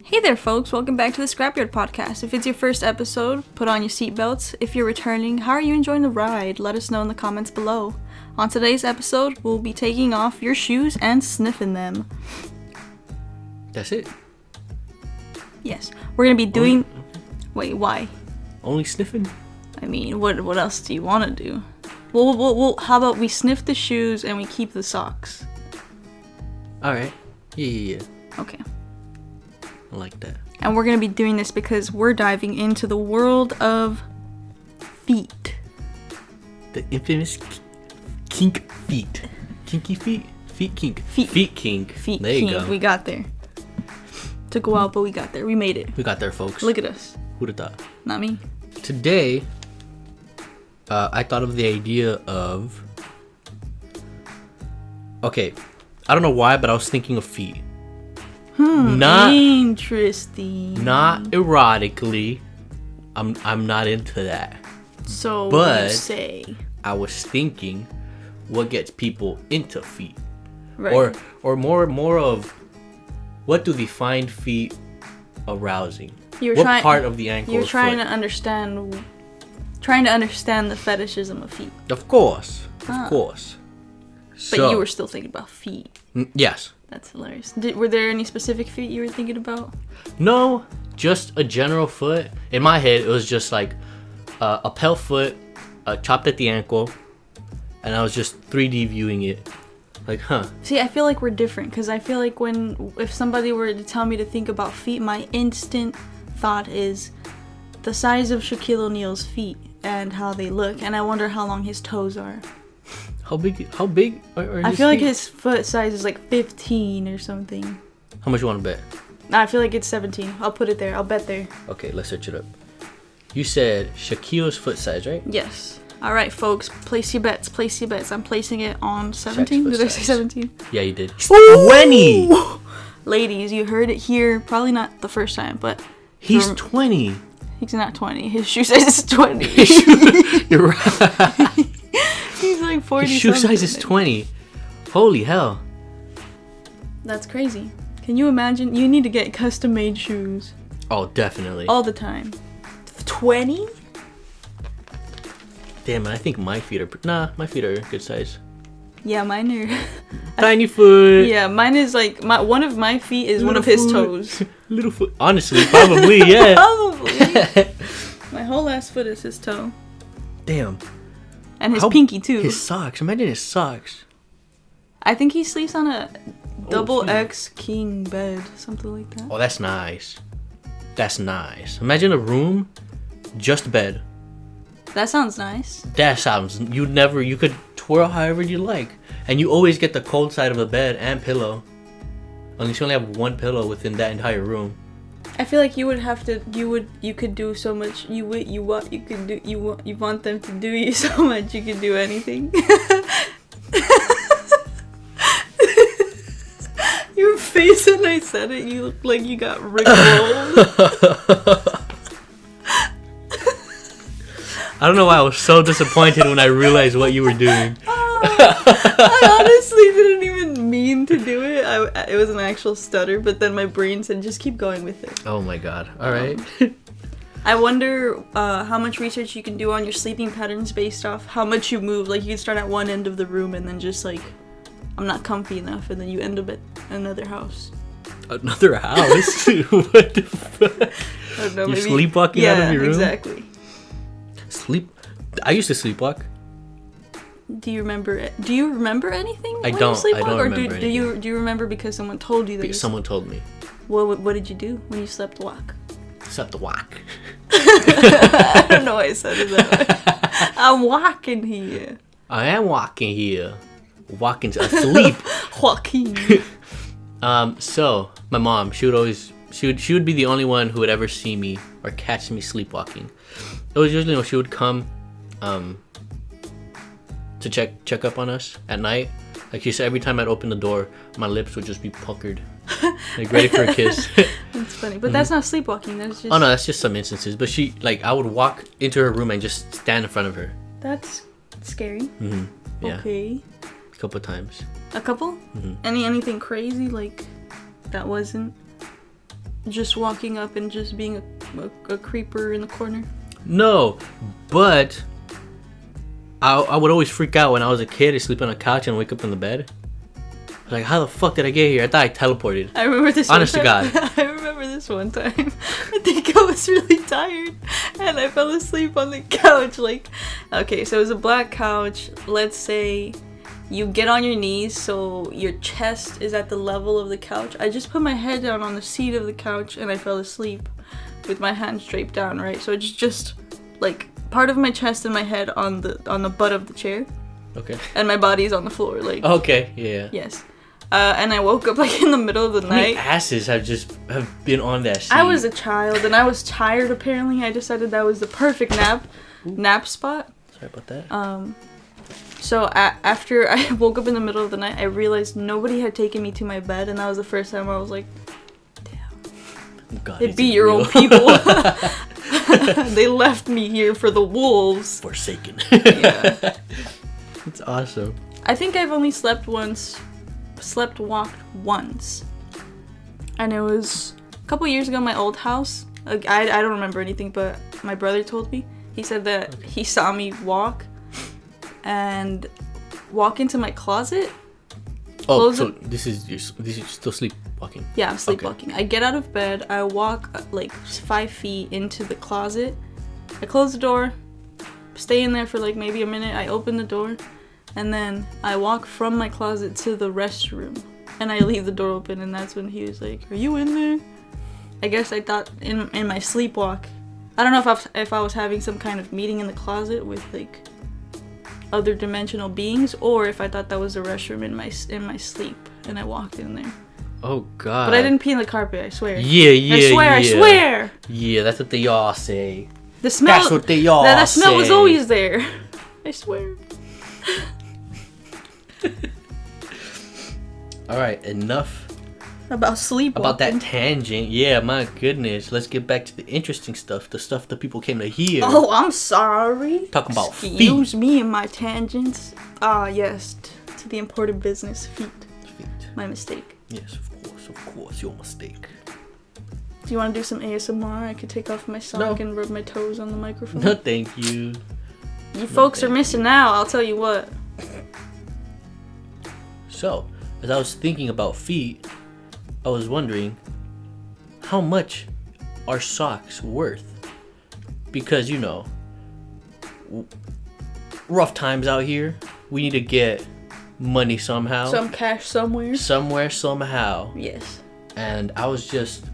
Hey there, folks. Welcome back to the Scrapyard Podcast. If it's your first episode, put on your seatbelts. If you're returning, how are you enjoying the ride? Let us know in the comments below. On today's episode, we'll be taking off your shoes and sniffing them. That's it? Yes. We're going to be doing... Wait, why? Only sniffing? I mean, what else do you want to do? Well, how about we sniff the shoes and we keep the socks? Alright. Yeah. Okay. I like that. And we're going to be doing this because we're diving into the world of feet. The infamous kink feet. Kinky feet? Feet kink. Feet kink. Feet there you kink. go. We got there. Took a while, but we got there. We made it. We got there, folks. Look at us. Who'd have thought? Not me. Today, I thought of the idea of... Okay. I don't know why, but I was thinking of feet. Interesting. Not erotically. I'm not into that. So But what do you say? I was thinking, what gets people into feet, Right. or more of, what do they find feet arousing? What part of the ankle? You're is trying foot? to understand the fetishism of feet. Of course, of course. But you were still thinking about feet. Yes. That's hilarious. Were there any specific feet you were thinking about? No, just a general foot. In my head, it was just like a pale foot, chopped at the ankle, and I was just 3D viewing it. Like, See, I feel like we're different because I feel like if somebody were to tell me to think about feet, my instant thought is the size of Shaquille O'Neal's feet and how they look, and I wonder how long his toes are. How big are his I feel like feet? his foot size is like 15 or something. How much you want to bet? I feel like it's 17. I'll put it there. I'll bet there. Okay, let's search it up. You said Shaquille's foot size, right? Yes. All right, folks. Place your bets. Place your bets. I'm placing it on 17. Shaq's Did foot I say size. 17? Yeah, you did. 20! Ladies, you heard it here. Probably not the first time, but... He's 20. He's not 20. His shoe size is 20. You're right. He's like 40 His shoe size is something. 20. Holy hell. That's crazy. Can you imagine? You need to get custom-made shoes. Oh, definitely. All the time. 20? Damn, I think my feet are... my feet are good size. Yeah, mine are... Tiny foot. Yeah, mine is like... one of my feet is one of his toes. Little foot. Honestly, probably, yeah. Probably. My whole last foot is his toe. Damn. And his pinky, too. His socks. Imagine his socks. I think he sleeps on a double shit. X king bed. Something like that. Oh, that's nice. That's nice. Imagine a room, just bed. That sounds nice. That sounds... You could twirl however you like. And you always get the cold side of the bed and pillow. Unless you only have one pillow within that entire room. I feel like you would have to... You could do so much. You want them to do you so much. You could do anything. Your face when I said it, you look like you got rickrolled. I don't know why I was so disappointed when I realized what you were doing. I honestly didn't even mean to do it. It was an actual stutter, but then my brain said, just keep going with it. Oh my god. Alright. I wonder how much research you can do on your sleeping patterns based off how much you move. Like, you can start at one end of the room and then just like, I'm not comfy enough, and then you end up at another house. Another house? What the fuck? I don't know, You're maybe... sleepwalking out of your room? Exactly. I used to sleepwalk. Do you remember it? Do you remember anything? I when don't. You sleepwalk? I don't or remember do you remember because someone told you that? Because someone told me. What did you do when you slept walk? Slept walk. I don't know why I said it that way. I'm walking here. I am walking here. Walking asleep. Joaquin. So my mom, she would be the only one who would ever see me or catch me sleepwalking. It was usually when she would come to check up on us at night. Like she said, every time I'd open the door, my lips would just be puckered, like ready for a kiss. That's funny, but that's not sleepwalking. That's just... Oh no, that's just some instances. But she, like, I would walk into her room and just stand in front of her. That's scary. Mm-hmm. Yeah. Okay. A couple times. A couple? Mm-hmm. Anything crazy like that wasn't? just walking up and just being a creeper in the corner? No, but I would always freak out when I was a kid. I'd sleep on a couch and wake up in the bed. I was like, how the fuck did I get here? I thought I teleported. I remember this. Honest to God. I remember this one time. I think I was really tired and I fell asleep on the couch. Like, okay, so it was a black couch. Let's say you get on your knees so your chest is at the level of the couch. I just put my head down on the seat of the couch and I fell asleep with my hands draped down, right? So it's just like part of my chest and my head on the butt of the chair. Okay. And my body's on the floor, like. Okay, yeah. Yes. And I woke up like in the middle of the How many night. asses have been on that seat? I was a child and I was tired. Apparently, I decided that was the perfect nap spot. Sorry about that. So after I woke up in the middle of the night, I realized nobody had taken me to my bed, and that was the first time I was like, "Damn, God, it'd be your own people." They left me here for the wolves. Forsaken. Yeah. It's awesome. I think I've only walked once, and it was a couple years ago in my old house. Like, I don't remember anything, but my brother told me. He said that he saw me walk into my closet. Oh, so this is still sleepwalking? Yeah, I'm sleepwalking. Okay. I get out of bed, I walk like 5 feet into the closet, I close the door, stay in there for like maybe a minute, I open the door, and then I walk from my closet to the restroom, and I leave the door open, and that's when he was like, "Are you in there?" I guess I thought in my sleepwalk, I don't know if I was having some kind of meeting in the closet with like other dimensional beings, or if I thought that was the restroom in my sleep, and I walked in there. Oh God! But I didn't pee in the carpet. I swear. Yeah. I swear. Yeah, that's what they all say. The smell. That's what they all say. That smell was always there. I swear. All right, enough about sleepwalking. About that tangent. Yeah, my goodness. Let's get back to the interesting stuff. The stuff that people came to hear. Oh, I'm sorry. Talking about feet. Excuse me and my tangents. Yes, to the important business. Feet. My mistake. Yes, of course, your mistake. Do you want to do some ASMR? I could take off my sock and rub my toes on the microphone. No, thank you. You folks are missing out, I'll tell you what. So, as I was thinking about feet, I was wondering, how much are socks worth? Because, you know, rough times out here. We need to get money somehow. Some cash somewhere. Somewhere, somehow. Yes. And I was just,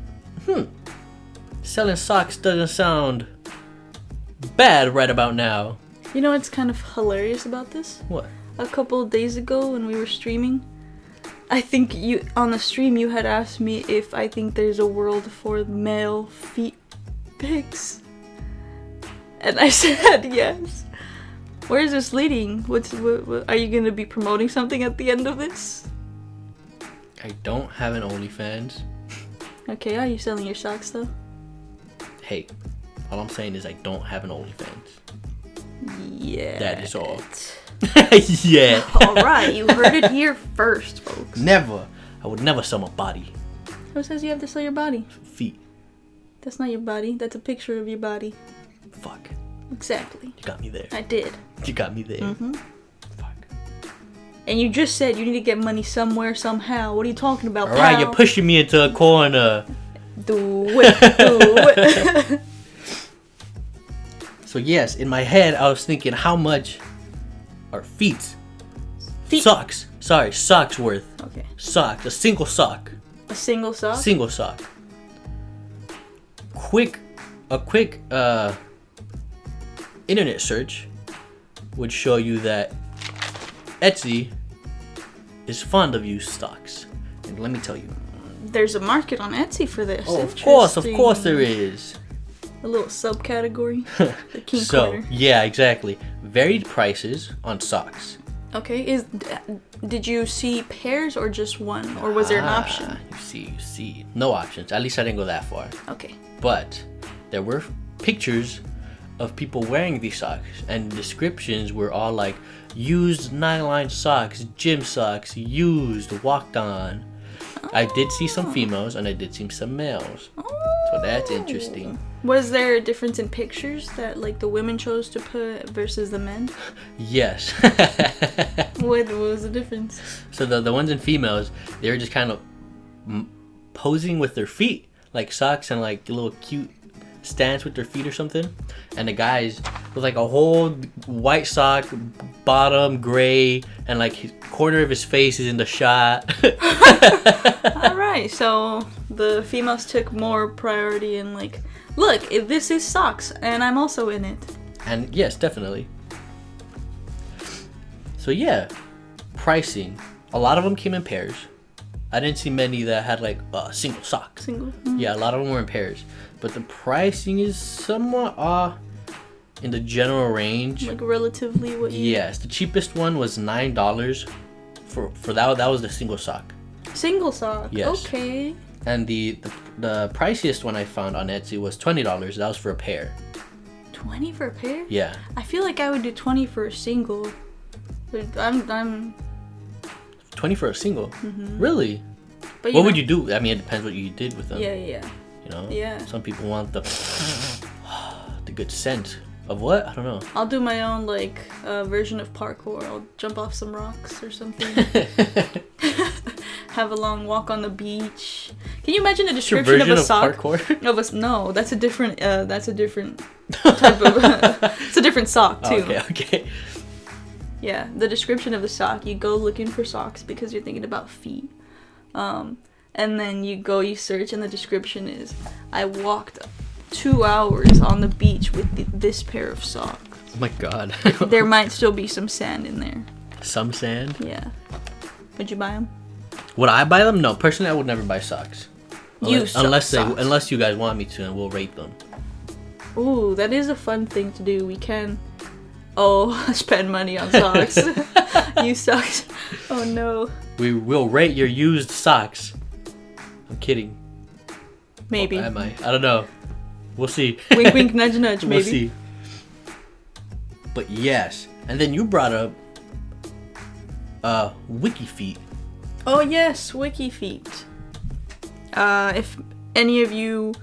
selling socks doesn't sound bad right about now. You know what's kind of hilarious about this? What? A couple of days ago when we were streaming, I think on the stream you had asked me if I think there's a world for male feet pics. And I said yes. Where is this leading? What are you going to be promoting something at the end of this? I don't have an OnlyFans. Okay, are you selling your socks though? Hey, all I'm saying is I don't have an OnlyFans. Yeah. That is all. Yeah. Alright, you heard it here first, folks. Never. I would never sell my body. Who says you have to sell your body? Feet. That's not your body. That's a picture of your body. Fuck. Exactly. You got me there. I did. You got me there. Mm-hmm. Fuck. And you just said you need to get money somewhere, somehow. What are you talking about, Alright, pal? you're pushing me into a corner. Do it. So yes, in my head, I was thinking, how much are feet? Socks. Sorry, socks worth. Okay. Sock. A single sock. A single sock? Single sock. A quick internet search would show you that Etsy is fond of used socks. And let me tell you. There's a market on Etsy for this. Oh, of course there is. A little subcategory. The king So, corner. yeah, exactly. Varied prices on socks. Okay, did you see pairs or just one? Or was there an option? You see. No options. At least I didn't go that far. Okay. But there were pictures of people wearing these socks, and descriptions were all like used nylon socks, gym socks, used, walked on. I did see some females and I did see some males. So that's interesting. Was there a difference in pictures that like the women chose to put versus the men? Yes. What was the difference? So the ones in females, they were just kind of posing with their feet, like socks and like a little cute stance with their feet or something. And the guys with like a whole white sock, bottom gray, and like his corner of his face is in the shot. All right, so the females took more priority in like, look, this is socks, and I'm also in it. And yes, definitely. So yeah, pricing. A lot of them came in pairs. I didn't see many that had like a single sock. Single? Mm-hmm. Yeah, a lot of them were in pairs. But the pricing is somewhat in the general range. Like relatively what you... Yes, the cheapest one was $9 for that. That was the single sock. Single sock? Yes. Okay. And the priciest one I found on Etsy was $20. That was for a pair. 20 for a pair? Yeah. I feel like I would do 20 for a single. I'm 20 for a single? Mm-hmm. Really? But what would you do? I mean, it depends what you did with them. Yeah. You know? Yeah. Some people want the good scent of what? I don't know. I'll do my own like version of parkour. I'll jump off some rocks or something. Have a long walk on the beach. Can you imagine the description of a sock? Parkour? No, that's a different type of it's a different sock too. Okay. Yeah, the description of the sock, you go looking for socks because you're thinking about feet. And then you search, and the description is, I walked 2 hours on the beach with this pair of socks. Oh my god. There might still be some sand in there. Some sand? Yeah. Would you buy them? Would I buy them? No, personally I would never buy socks. Unless socks. you guys want me to, and we'll rate them. Ooh, that is a fun thing to do. We can... spend money on socks. Use socks. Oh no. We will rate your used socks. I'm kidding. Maybe. Oh, am I? I don't know. We'll see. Wink, wink, nudge, nudge. Maybe. We'll see. But yes, and then you brought up Wiki Feet. Oh yes, Wiki Feet. If any of you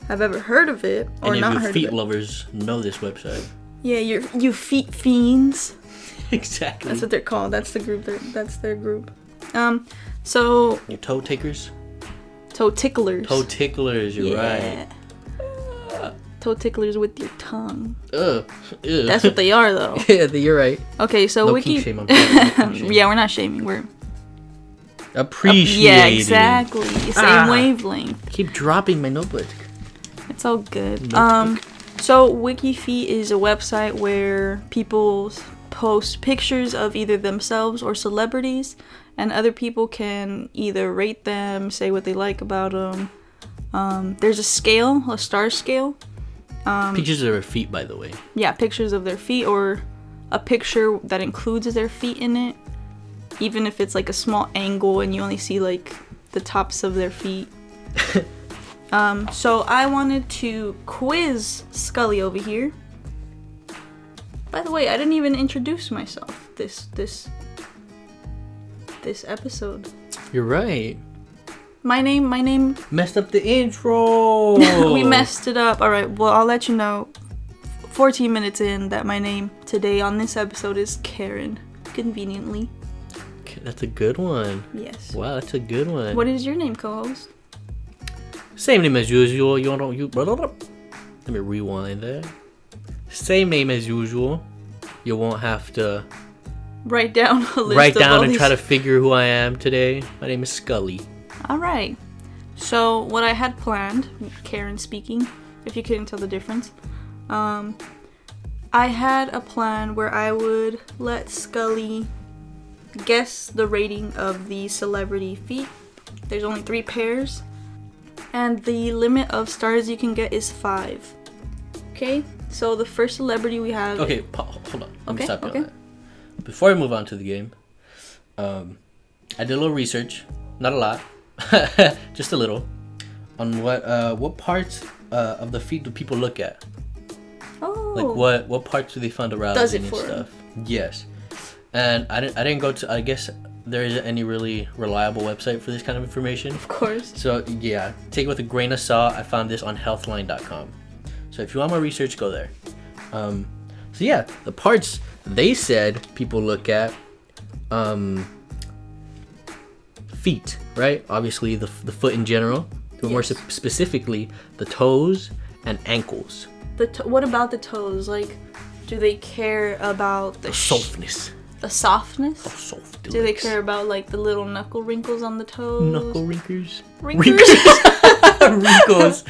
have ever heard of it or any not of you heard feet of it, lovers know this website. Yeah, you feet fiends. Exactly. That's what they're called. That's the group. That's their group. So. Your toe takers. Toe ticklers. Toe ticklers. You're right. Toe ticklers with your tongue. Ugh. That's what they are, though. Yeah, you're right. Okay, so no Wiki. Shame, shame. Yeah, we're not shaming. We're appreciating. Yeah, exactly. Same wavelength. Keep dropping my notebook. It's all good. Notebook. So WikiFeet is a website where people post pictures of either themselves or celebrities, and other people can either rate them, say what they like about them. There's a scale, a star scale. Pictures of their feet, by the way. Yeah, pictures of their feet, or a picture that includes their feet in it, even if it's like a small angle and you only see like the tops of their feet. So I wanted to quiz Scully over here. By the way, I didn't even introduce myself this episode. You're right. My name Messed up the intro. We messed it up. All right, well, I'll let you know 14 minutes in that my name today on this episode is Karen, conveniently. That's a good one. Yes. Wow, that's a good one. What is your name, co-host? Same name as usual. Let me rewind that. Same name as usual. You won't have to write down a list. Write down and try to figure who I am today. My name is Scully. All right. So what I had planned, Karen speaking, if you couldn't tell the difference, I had a plan where I would let Scully guess the rating of the celebrity feet. There's only 3 pairs. And the limit of stars you can get is 5. Okay? So the first celebrity we have... Okay, hold on. Let me stop you okay. on that. Before I move on to the game, I did a little research. Not a lot. Just a little. On what parts of the feet do people look at? Oh. Like what parts do they find arousing Does it and for stuff? Yes. And I didn't go to... I guess there isn't any really reliable website for this kind of information. Of course. So yeah, take it with a grain of salt. I found this on healthline.com. So if you want more research, go there. So yeah, the parts they said people look at, feet, right? Obviously the foot in general, but more specifically the toes and ankles. What about the toes? Like, do they care about the softness? The softness? Oh, soft. Do they care about like the little knuckle wrinkles on the toes? Knuckle wrinkles. Wrinkles. Wrinkles.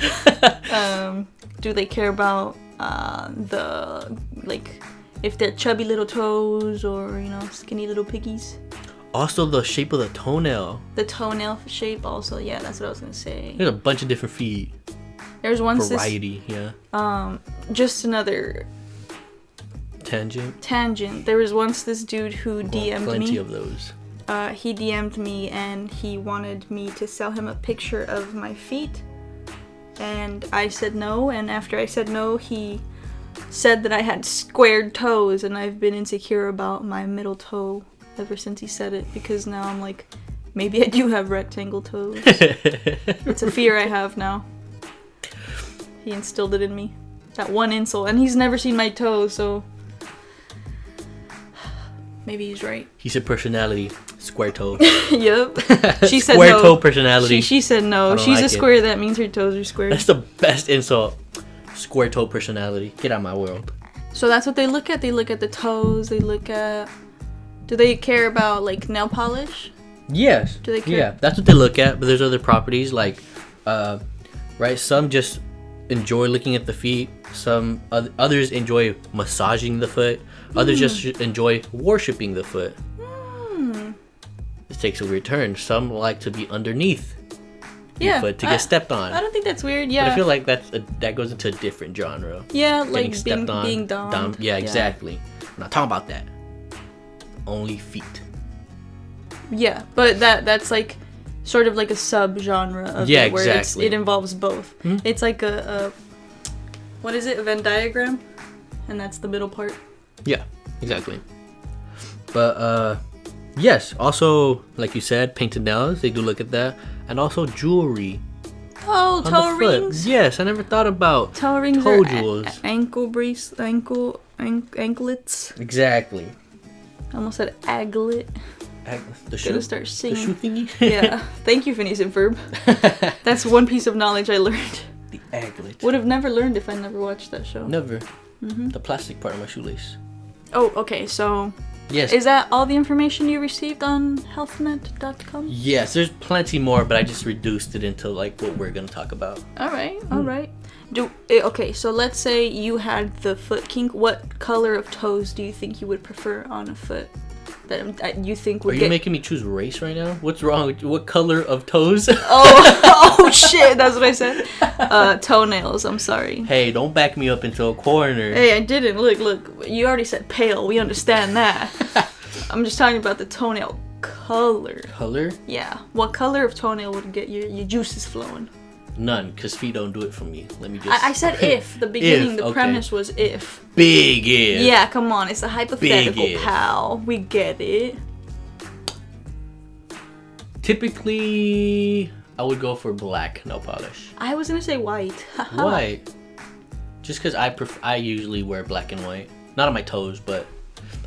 Do they care about the like if they're chubby little toes or skinny little piggies? Also, the shape of the toenail. The toenail shape, also. Yeah, that's what I was gonna say. There's a bunch of different feet. There's once variety, yeah. Just another tangent. There was once this dude who DM'd me. Plenty of those. He DM'd me and he wanted me to sell him a picture of my feet, and I said no. And after I said no, he said that I had squared toes, and I've been insecure about my middle toe ever since he said it, because now I'm like, maybe I do have rectangle toes. It's a fear I have now. He instilled it in me. That one insult. And he's never seen my toes, so maybe he's right. He said personality, square toe. Yep. She said square no. toe personality. She said no. She's a square, that means her toes are square. That's the best insult. Square toe personality. Get out of my world. So that's what they look at. They look at the toes. They look at... Do they care about, like, nail polish? Yes. Do they care? Yeah, that's what they look at. But there's other properties, like, right? Some just enjoy looking at the feet. Some others enjoy massaging the foot. Others just enjoy worshiping the foot. This takes a weird turn. Some like to be underneath your foot to get stepped on. I don't think that's weird. Yeah. But I feel like that goes into a different genre. Yeah, like being domed. Yeah, exactly. I'm not talking about that. Only feet. Yeah, but that's like sort of like a sub-genre of it, where exactly. it involves both. It's like a what is it? A Venn diagram, and that's the middle part. Yeah, exactly. But yes, also like you said, painted nails, they do look at that, and also jewelry. Oh, toe rings. Yes, I never thought about toe rings. Toe jewels. Anklets. Exactly. I almost said aglet. The shoe. Gotta start singing. The shoe thingy. Yeah. Thank you, Phineas and Ferb. That's one piece of knowledge I learned. The aglet. Would have never learned if I never watched that show. Never. The plastic part of my shoelace. Oh, okay. So. Yes. Is that all the information you received on healthnet.com? Yes, there's plenty more, but I just reduced it into like what we're gonna talk about. All right. Okay, so let's say you had the foot kink. What color of toes do you think you would prefer on a foot that you think would Are you making me choose race right now? What's wrong with you? What color of toes? Oh shit, that's what I said. Toenails, I'm sorry. Hey, don't back me up into a corner. Hey, I didn't. Look, you already said pale. We understand that. I'm just talking about the toenail color. Color? Yeah. What color of toenail would get your juices flowing? None, because feet don't do it for me. Let me just... I said if. The beginning, the premise was if. Big if. Yeah, come on. It's a hypothetical, Big if. pal. We get it. Typically, I would go for black nail polish. I was going to say white. White? Just because I usually wear black and white. Not on my toes, but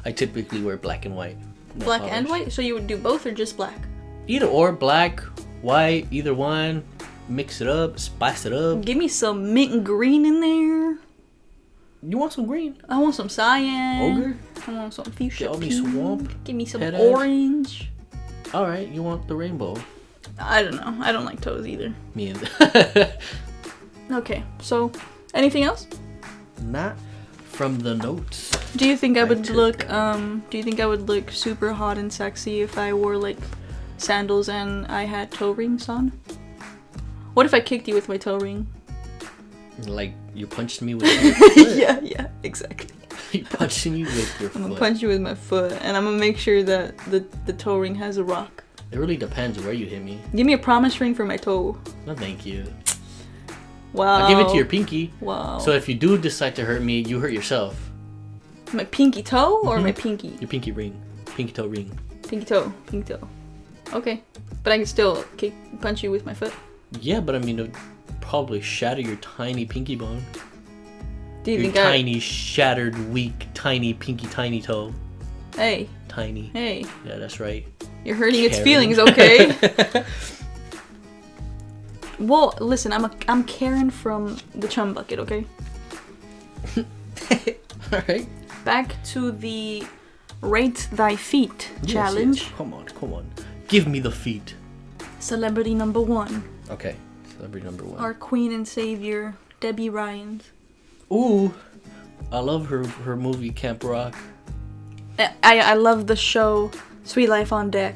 I typically wear black and white. Black and white? So you would do both or just black? Either or. Black, white, either one. Mix it up, spice it up. Give me some mint and green in there. You want some green? I want some cyan. Ogre? I want some fuchsia Show me pink. swamp. Give me some Head orange. Alright, you want the rainbow. I don't know. I don't like toes either. Me either. Okay, so anything else? Not from the notes. Do you think I would look super hot and sexy if I wore like sandals and I had toe rings on? What if I kicked you with my toe ring? Like you punched me with your foot? Yeah, exactly. You punched me with your foot. I'm gonna punch you with my foot, and I'm gonna make sure that the toe ring has a rock. It really depends where you hit me. Give me a promise ring for my toe. No, thank you. Wow. I'll give it to your pinky. Wow. So if you do decide to hurt me, you hurt yourself. My pinky toe or my pinky? Your pinky ring. Pinky toe ring. Pinky toe. Pinky toe. Okay. But I can still punch you with my foot. Yeah, but I mean, it would probably shatter your tiny pinky bone. Do you your think tiny, shattered, weak, tiny pinky tiny toe. Hey. Tiny. Hey. Yeah, that's right. You're hurting its feelings, okay? Well, listen, I'm Karen from the chum bucket, okay? Alright. Back to the Rate Thy Feet challenge. Yes. Come on. Give me the feet. Celebrity number 1. Okay. Celebrity number 1. Our queen and savior, Debbie Ryans. Ooh. I love her movie Camp Rock. I love the show Sweet Life on Deck.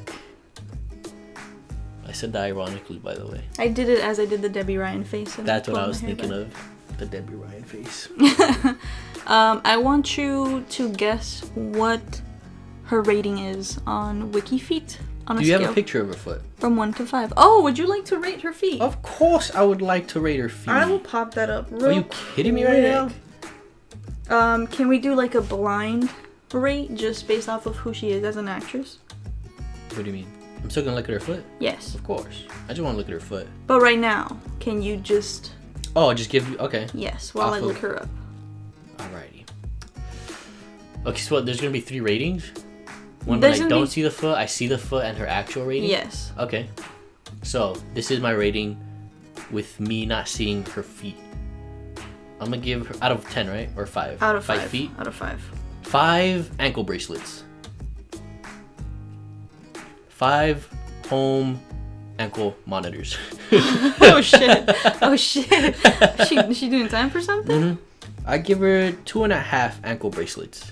I said that ironically, by the way. I did it as I did the Debbie Ryan face. And That's what I was thinking of. The Debbie Ryan face. I want you to guess what her rating is on WikiFeet. On a Do you scale have a picture of her foot? from 1 to 5. Oh, would you like to rate her feet? Of course I would like to rate her feet. I will pop that up real Are you kidding me right now? Can we do like a blind rate just based off of who she is as an actress? What do you mean? I'm still gonna look at her foot? Yes. Of course. I just want to look at her foot. But right now, can you just... Oh, just give you... Okay. Yes, while I look her up. Alrighty. Okay, so what, there's gonna be 3 ratings? One There's when I gonna don't be- see the foot, I see the foot and her actual rating? Yes. Okay. So, this is my rating with me not seeing her feet. I'm gonna give her... Out of 10, right? Or 5? Out of 5. 5 feet? Out of 5. 5 ankle bracelets. 5 home ankle monitors. Oh shit. Oh shit. She doing time for something? Mm-hmm. I give her 2.5 ankle bracelets.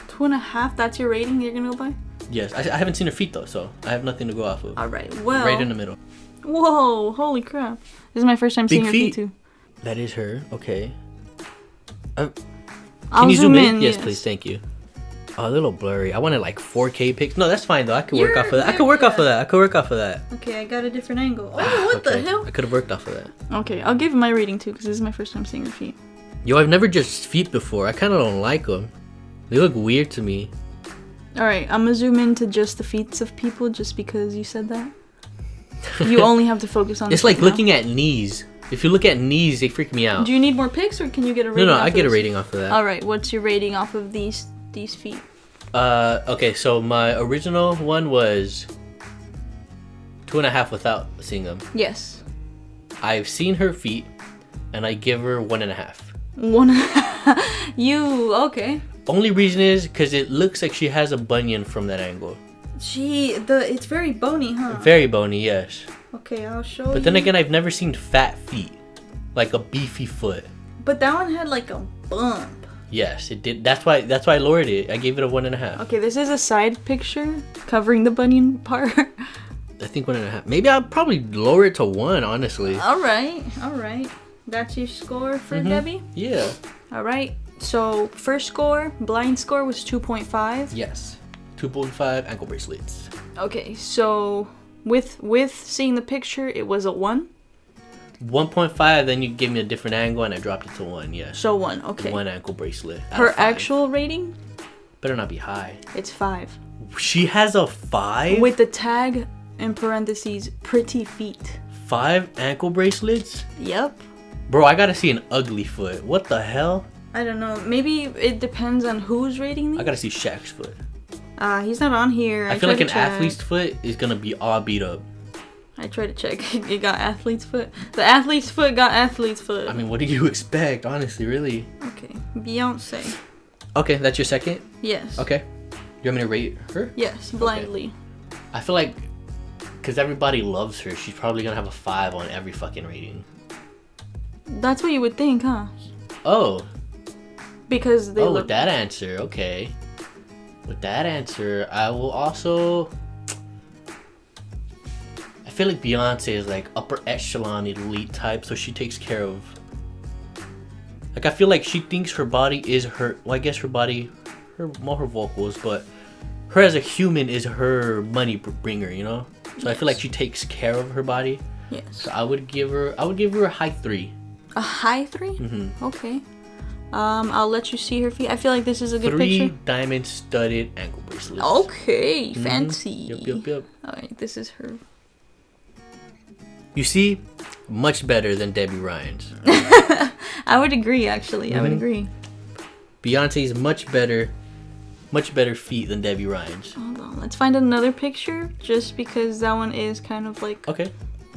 2.5? That's your rating you're gonna go by? Yes, I haven't seen her feet though, so I have nothing to go off of. Alright, well... Right in the middle. Whoa, holy crap. This is my first time seeing her feet too. That is her. Okay. I'll Can you zoom in? Yes, Please. Thank you. Oh, a little blurry. I wanted like 4K pics. No, that's fine though. I could work off of that. I could work off of that. Okay, I got a different angle. Oh, what the hell? I could have worked off of that. Okay, I'll give my rating too, because this is my first time seeing her feet. Yo, I've never judged feet before. I kind of don't like them. They look weird to me. Alright, I'm gonna zoom into just the feet of people just because you said that. You only have to focus on It's like looking at knees. If you look at knees, they freak me out. Do you need more pics or can you get a rating? No, I get a rating off of that. Alright, what's your rating off of these feet? Okay, so my original one was 2.5 without seeing them. Yes. I've seen her feet, and I give her 1.5. 1. You okay? Only reason is because it looks like she has a bunion from that angle. It's very bony, huh? Very bony, yes. Okay, I'll show you. But then again, I've never seen fat feet, like a beefy foot. But that one had like a bump. Yes, it did. That's why I lowered it. I gave it a 1.5. Okay, this is a side picture covering the bunion part. I think 1.5. Maybe I'll probably lower it to 1, honestly. All right. That's your score for Debbie? Yeah. All right. So, first score, blind score was 2.5. Yes. 2.5 ankle bracelets. Okay, so with seeing the picture, it was a 1. 1.5, then you gave me a different angle and I dropped it to 1, yes. So 1, okay. 1 ankle bracelet. Her actual rating? Better not be high. It's 5. She has a 5? With the tag in parentheses, pretty feet. 5 ankle bracelets? Yep. Bro, I gotta see an ugly foot. What the hell? I don't know. Maybe it depends on who's rating these. I gotta see Shaq's foot. He's not on here. I feel like an athlete's foot is gonna be all beat up. I tried to check. It got athlete's foot. The athlete's foot got athlete's foot. I mean, what do you expect, honestly, really? Okay. Beyonce. Okay, that's your second? Yes. Okay. You want me to rate her? Yes, blindly. Okay. I feel like, because everybody loves her, she's probably gonna have a 5 on every fucking rating. That's what you would think, huh? Oh. Because they look... with that answer, okay. With that answer, I will also... I feel like Beyonce is like upper echelon elite type, so she takes care of... Like, I feel like she thinks her body is her... Well, I guess her body... her vocals, but... Her as a human is her money bringer, you know? So I feel like she takes care of her body. Yes. So I would give her a high 3. A high 3? Mm-hmm. Okay. I'll let you see her feet. I feel like this is a good 3 picture. diamond studded ankle bracelets. Okay, fancy. Yep. Alright, this is her. You see, much better than Debbie Ryan's. I would agree, actually. I would agree. Beyonce's much better feet than Debbie Ryan's. Hold on, let's find another picture, just because that one is kind of like Okay.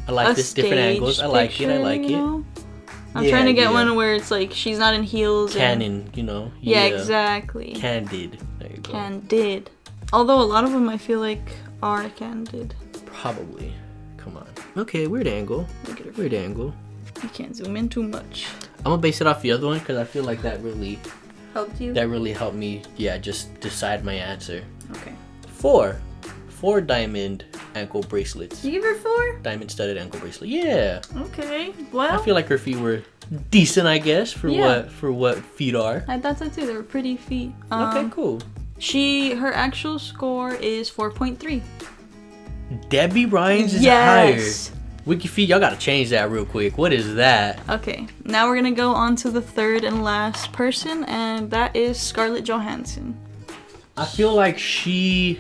I like this different angles. I like it. I'm trying to get one where it's like she's not in heels. Canon, you know. Yeah, exactly. Candid. There you go. Candid. Although a lot of them I feel like are candid. Probably. Come on. Okay, weird angle. Look at her. Weird angle. You can't zoom in too much. I'm gonna base it off the other one because I feel like that really Helped you? That really helped me. Yeah, just decide my answer. Okay. 4 diamond ankle bracelets. You give her 4? Diamond studded ankle bracelet. Yeah. Okay. Well, I feel like her feet were decent, I guess, for what feet are. I thought so too. They were pretty feet. Okay, cool. Her actual score is 4.3. Debbie Ryan's is higher. Wiki feet, y'all gotta change that real quick. What is that? Okay, now we're gonna go on to the third and last person, and that is Scarlett Johansson. I feel like she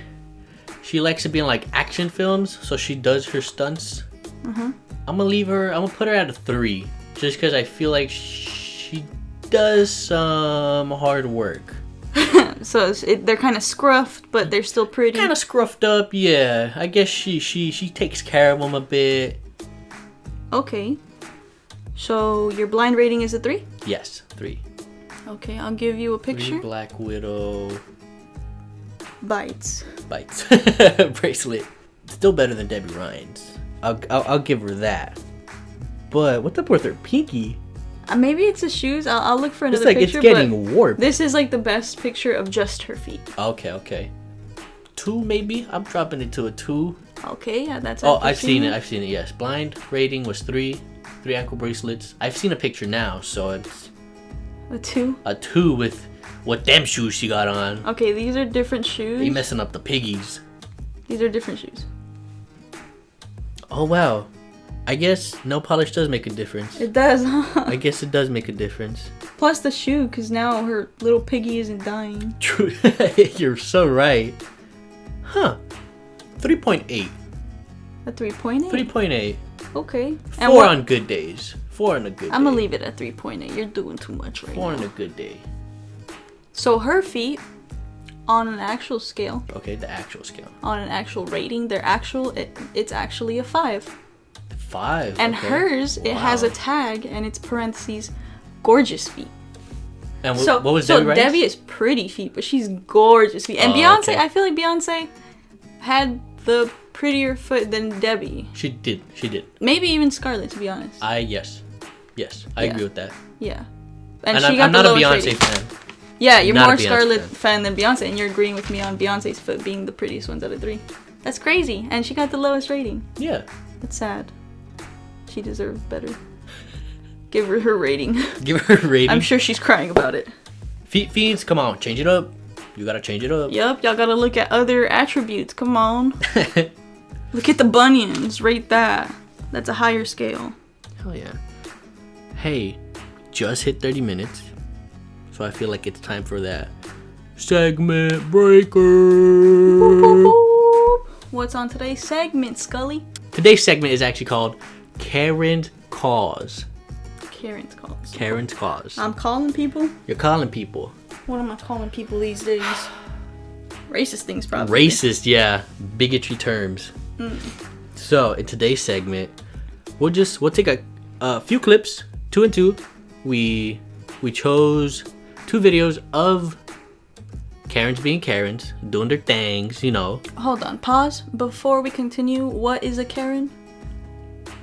likes to be in like action films, so she does her stunts. I'm gonna put her at a 3, just because I feel like she does some hard work. So they're kind of scruffed, but they're still pretty. Kind of scruffed up, yeah. I guess she takes care of them a bit. Okay. So your blind rating is a 3? Yes, 3. Okay, I'll give you a picture. 3 Black Widow bites bracelet. Still better than Debbie Ryan's. I'll give her that. But what's up with her pinky? Maybe it's the shoes. I'll look for another picture. It's like it's getting warped. This is like the best picture of just her feet. Okay. 2 maybe? I'm dropping it to a 2. Okay, yeah, that's. Oh, I've seen it. Yes, blind rating was 3 ankle bracelets. I've seen a picture now, so it's a 2. A 2 with what them shoes she got on. Okay, these are different shoes. They messing up the piggies. These are different shoes. Oh wow. I guess nail polish does make a difference. It does, huh? I guess it does make a difference. Plus the shoe, because now her little piggy isn't dying. True. You're so right. Huh. 3.8. A 3.8? 3.8. Okay. 4 on good days. 4 on a good day. I'm going to leave it at 3.8. You're doing too much right 4 now. 4 on a good day. So her feet, on an actual scale. Okay, the actual scale. On an actual rating, it's actually a 5. 5. And hers, it has a tag, and it's parentheses, gorgeous feet. And what was Debbie Ryan's? Debbie is pretty feet, but she's gorgeous feet. And Beyonce, I feel like Beyonce had the prettier foot than Debbie. She did. Maybe even Scarlett, to be honest. Yes, I agree with that. Yeah. And I'm not a Beyonce fan. Yeah, you're more Scarlett fan than Beyonce, and you're agreeing with me on Beyonce's foot being the prettiest ones out of 3. That's crazy, and she got the lowest rating. Yeah. That's sad. She deserves better. Give her her rating. Give her a rating. I'm sure she's crying about it. Fiends, come on, change it up. You gotta change it up. Yup, y'all gotta look at other attributes. Come on. Look at the bunions. Rate that. That's a higher scale. Hell yeah. Hey, just hit 30 minutes. So I feel like it's time for that segment breaker. Boop, boop, boop. What's on today's segment, Scully? Today's segment is actually called Karen's Cause. Karen's Cause. Karen's Cause. I'm calling people? You're calling people. What am I calling people these days? Racist things, probably. Racist, yeah. Bigotry terms. So, in today's segment, we'll take a few clips, 2 and 2. We chose 2 videos of Karens being Karens, doing their things, you know. Hold on, pause. Before we continue, what is a Karen?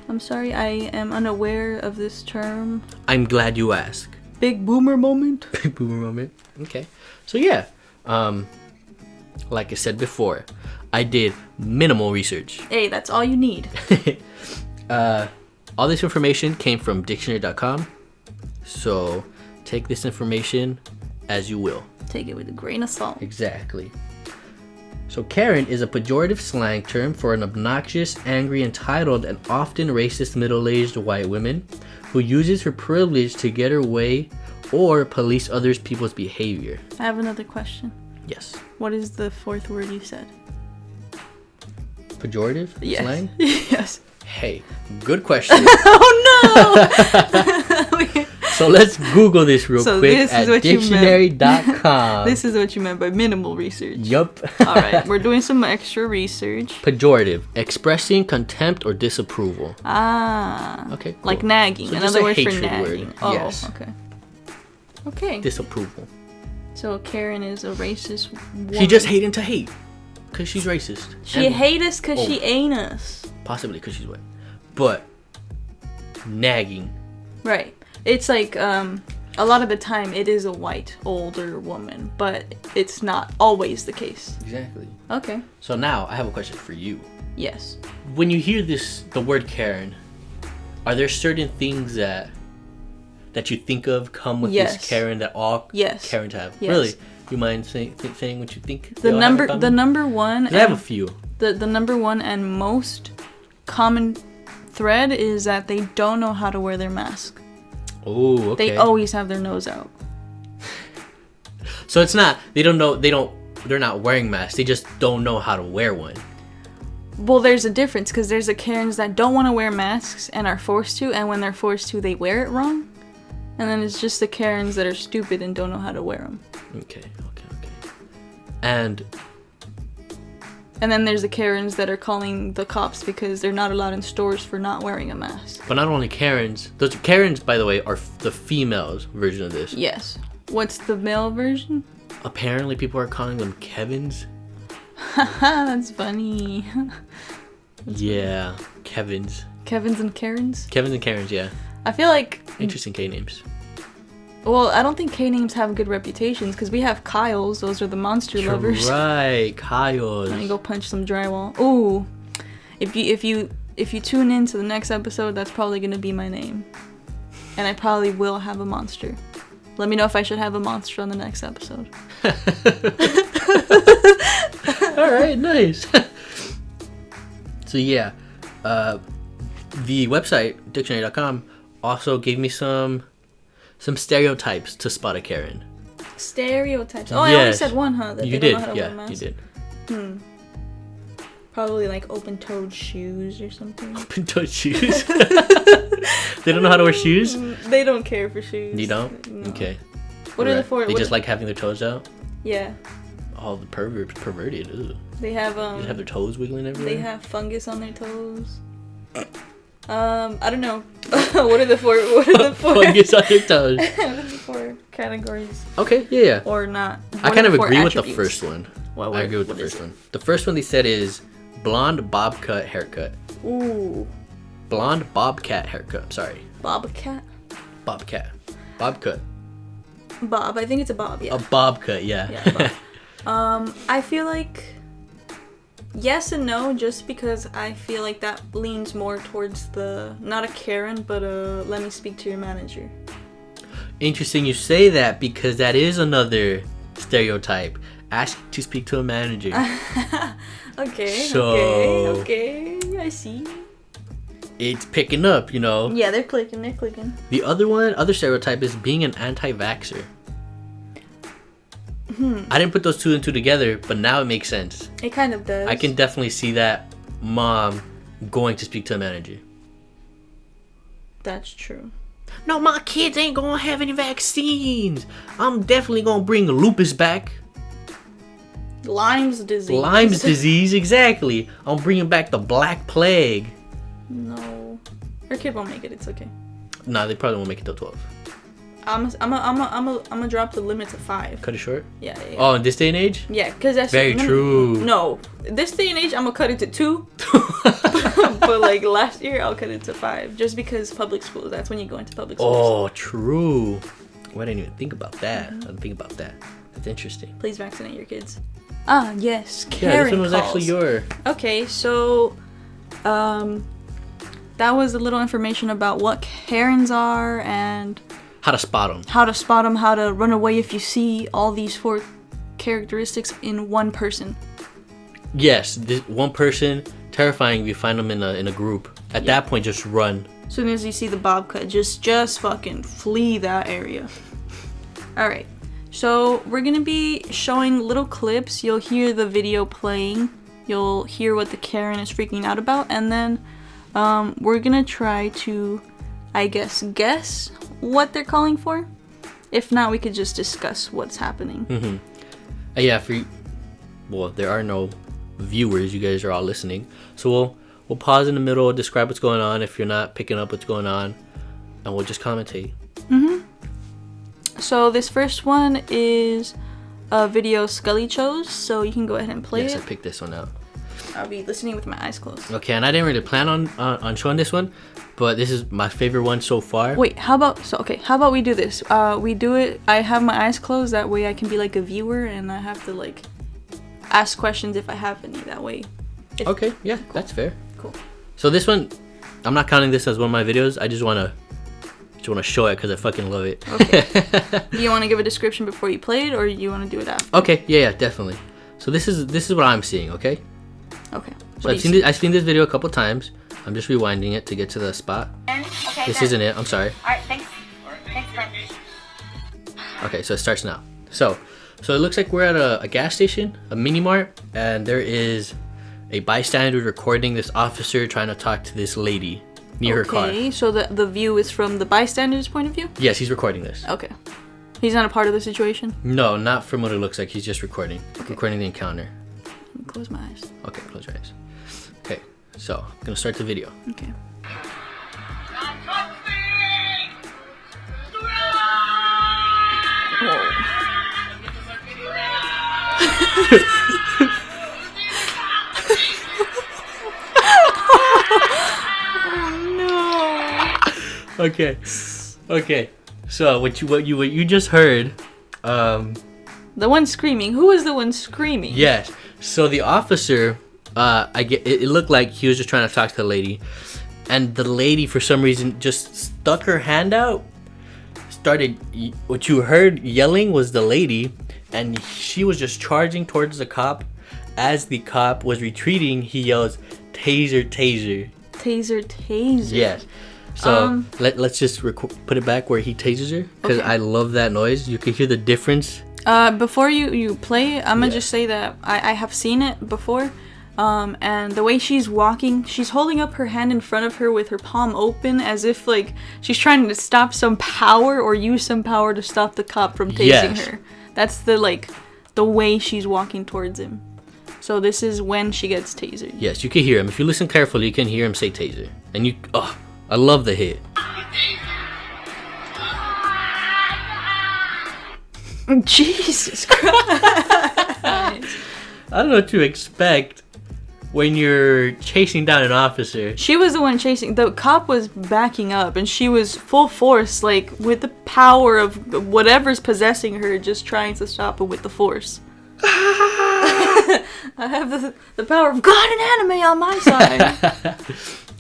I'm sorry, I am unaware of this term. I'm glad you asked. Big boomer moment? Big boomer moment. Okay. So yeah, like I said before, I did minimal research. Hey, that's all you need. All this information came from dictionary.com. So take this information as you will. Take it with a grain of salt. Exactly. So Karen is a pejorative slang term for an obnoxious, angry, entitled, and often racist middle-aged white woman who uses her privilege to get her way or police others people's behavior. I have another question. Yes. What is the fourth word you said? Pejorative? Yes. Slang? Yes. Hey, good question. Oh no! So let's Google this real So quick this at is what you meant. dictionary.com. This is what you meant by minimal research. Yup. All right, we're doing some extra research. Pejorative, expressing contempt or disapproval. Ah. Okay, cool. Like nagging. So just Another a word for hatred nagging. word. Oh, Yes. okay. Okay. Disapproval. So Karen is a racist woman. She just hating to hate. Because she's racist. She And hate us because she ain't us. possibly because she's white. But nagging. Right. It's like, a lot of the time it is a white, older woman, but it's not always the case. Exactly. Okay. So now I have a question for you. Yes. When you hear the word Karen, are there certain things that you think of come with Yes. this Karen that all Yes. Karens have? Yes. Really? You mind saying what you think? The they all have in number common? one 'Cause I have a few. the number one and most common thread is that they don't know how to wear their mask. Oh, okay. They always have their nose out. So it's not they're not wearing masks. They just don't know how to wear one. Well, there's a difference because there's the Karens that don't want to wear masks and are forced to, and when they're forced to, they wear it wrong. And then it's just the Karens that are stupid and don't know how to wear them. Okay. And then there's the Karens that are calling the cops because they're not allowed in stores for not wearing a mask. but not only Karens. Those Karens, by the way, are the females version of this. Yes. What's the male version? Apparently, people are calling them Kevins. Haha, that's funny. Yeah, Kevins. Kevins and Karens? Kevins and Karens, yeah. I feel like, Interesting K names. well, I don't think K names have good reputations because we have Kyles. Those are the monster lovers. Right, Kyles. Let me go punch some drywall. Ooh, if you tune in to the next episode, that's probably gonna be my name, and I probably will have a monster. Let me know if I should have a monster on the next episode. All right, nice. So yeah, the website dictionary.com also gave me some stereotypes to spot a Karen. Stereotypes. Oh, I only Yes. said one, huh? That You they did, don't know how to wear yeah, masks. you did. Probably like open-toed shoes or something. Open-toed shoes. They don't know how to wear shoes. They don't care for shoes. You don't? No. Okay. What are the four? They what just are- like having their toes out. Yeah, All the perverted. Ugh. they have They just have their toes wiggling everywhere. They have fungus on their toes. I don't know. What are the four? What are the four? fungus on their toes. What are the four categories? Okay, yeah. Or not? I What kind are of the four agree with the attributes? first one. What I agree with the what is first it? one. The first one they said is blonde bob cut haircut. Ooh, Blonde bobcat haircut. I'm sorry. bobcat. Bobcat. Bob cut. Bob. I think it's a bob. Yeah. A bob cut, yeah. Yeah, bob. I feel like yes and no, just because I feel like that leans more towards the not a Karen, but a let me speak to your manager. Interesting you say that because that is another stereotype. Ask to speak to a manager. Okay. So- Okay. I see. It's picking up, you know. Yeah, they're clicking. They're clicking. The other stereotype is being an anti-vaxxer. I didn't put those two and two together, but now it makes sense. It kind of does. I can definitely see that mom going to speak to a manager. That's true. No, my kids ain't gonna have any vaccines. I'm definitely gonna bring lupus back. Lyme's disease. Lyme's disease, exactly. I'm bringing back the Black Plague. No, her kid won't make it. It's okay. Nah, they probably won't make it till 12. I'm gonna drop the limit to 5. Cut it short? Yeah. Oh, in this day and age? Yeah, because that's Very true. No, this day and age, I'm gonna cut it to 2. But like last year, I'll cut it to 5, just because public schools. That's when you go into public schools. Oh, true. Well, I didn't even think about that. I didn't think about that. That's interesting. Please vaccinate your kids. Ah, yes. Yeah, Karen this one was calls. actually your. Okay, so, that was a little information about what Karens are and How to spot them. how to spot them, how to run away if you see all these 4 characteristics in one person. Yes, this one person, terrifying if you find them in a group. At Yeah. that point, just run. As soon as you see the bob cut, just fucking flee that area. All right. So we're gonna be showing little clips. You'll hear the video playing. You'll hear what the Karen is freaking out about, and then we're gonna try to, I guess what they're calling for. If not, we could just discuss what's happening. Yeah, well, there are no viewers. You guys are all listening, so we'll pause in the middle, describe what's going on if you're not picking up what's going on, and we'll just commentate. So this first one is a video Scully chose, so you can go ahead and play it. Yes, I picked this one out. I'll be listening with my eyes closed. Okay, and I didn't really plan on showing this one, but this is my favorite one so far. Wait, how about we do this? We do it. I have my eyes closed. That way, I can be like a viewer, and I have to like ask questions if I have any. That way. Okay, yeah, cool. That's fair. Cool. So this one, I'm not counting this as one of my videos. I just wanna show it because I fucking love it. Okay. Do you want to give a description before you play it, or you want to do it after? Okay. Yeah, definitely. So this is what I'm seeing. Okay. Okay. So I've seen this video a couple times. I'm just rewinding it to get to the spot. Okay, this isn't it. I'm sorry. Alright, thanks. Thanks, friend. Okay, so it starts now. So it looks like we're at a gas station, a mini mart, and there is a bystander recording this officer trying to talk to this lady near her car. Okay, so the view is from the bystander's point of view? Yes, he's recording this. Okay. He's not a part of the situation? No, not from what it looks like. He's just recording. Okay. Recording the encounter. Let me close my eyes. Okay, close your eyes. Okay, so I'm gonna start the video. Okay. Okay. So what you just heard, the one screaming. Who is the one screaming? Yes. So the officer, it looked like he was just trying to talk to the lady, and the lady for some reason just stuck her hand out. What you heard yelling was the lady, and she was just charging towards the cop. As the cop was retreating, he yells, "Taser, taser." Taser, taser. Yes. So let's just put it back where he tases her, because I love that noise. You can hear the difference. Before you play, I'm gonna just say that I have seen it before, and the way she's walking, she's holding up her hand in front of her with her palm open, as if like she's trying to stop some power or use some power to stop the cop from tasing her. That's the way she's walking towards him. So this is when she gets tasered. Yes, you can hear him. If you listen carefully, you can hear him say taser. And I love the hit. Jesus Christ. I don't know what to expect when you're chasing down an officer. She was the one chasing. The cop was backing up, and she was full force, like with the power of whatever's possessing her, just trying to stop him with the force. I have the power of God and anime on my side.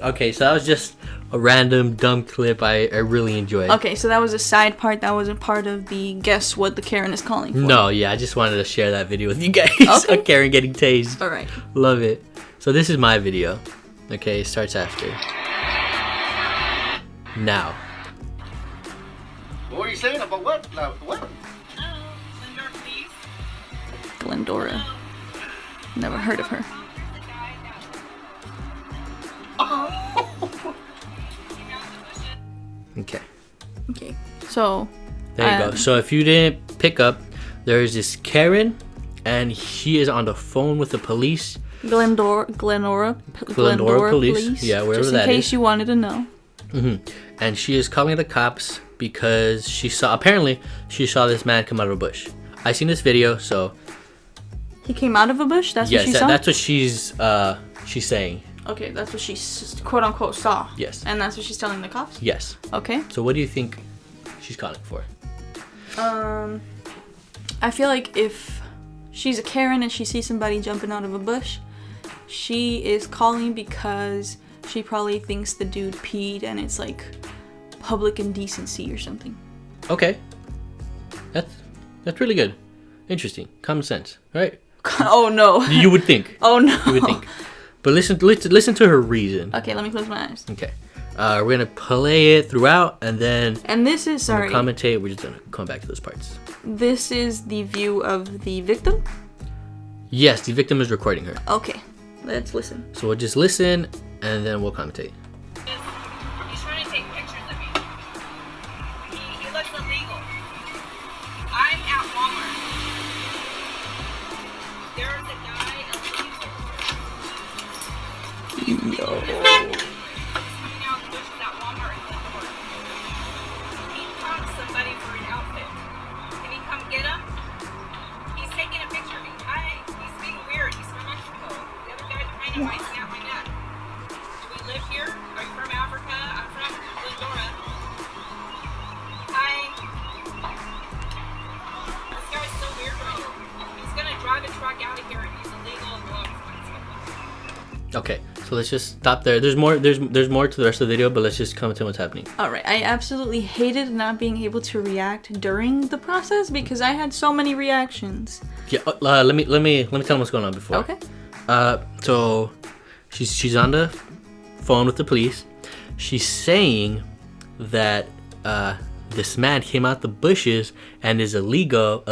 Okay, so that was just a random dumb clip I really enjoyed. Okay, so that was a side part. That wasn't part of the guess what the Karen is calling for. No, yeah, I just wanted to share that video with you guys. Okay. Karen getting tased. All right. Love it. So this is my video. Okay, it starts after. Now. What are you saying about what? What? Glendora. Never heard of her. Okay. Okay. So. There you go. So if you didn't pick up, there's this Karen, and she is on the phone with the police. Glendora police. Yeah, wherever just that is. in case you wanted to know. And she is calling the cops because she saw this man come out of a bush. I seen this video, so. He came out of a bush? That's what she saw? That's what she's saying. Okay, that's what she quote unquote saw. Yes. And that's what she's telling the cops? Yes. Okay. So what do you think she's calling for? I feel like if she's a Karen and she sees somebody jumping out of a bush, she is calling because she probably thinks the dude peed and it's like public indecency or something. Okay. That's really good. Interesting. Common sense, right? Oh no. You would think. Oh no. You would think. But listen to her reason. Okay, let me close my eyes. Okay. We're gonna play it throughout, and then And this is sorry. commentate. We're just gonna come back to those parts. This is the view of the victim. Yes, the victim is recording her. Okay, let's listen. So we'll just listen, and then we'll commentate. He's trying to take pictures of me. He looks illegal. I'm at Walmart. There's a guy that leaves the Yo. He's coming out in the bushes at Walmart in Glenmore. He punked somebody for an outfit. Can he come get him? He's taking a picture of me. He's being weird. He's from Mexico. The other guy behind him might snap my neck. Do we live here? Are you from Africa? I'm from Glendora. Hi. This guy's so weird right here. He's gonna drive a truck out of here and he's illegal and belongs to Mexico. Okay, so let's just stop there. There's more. There's more to the rest of the video, but let's just comment on what's happening. All right, I absolutely hated not being able to react during the process because I had so many reactions. Yeah, let me tell them what's going on before. Okay. So she's on the phone with the police. She's saying that this man came out the bushes and is illegal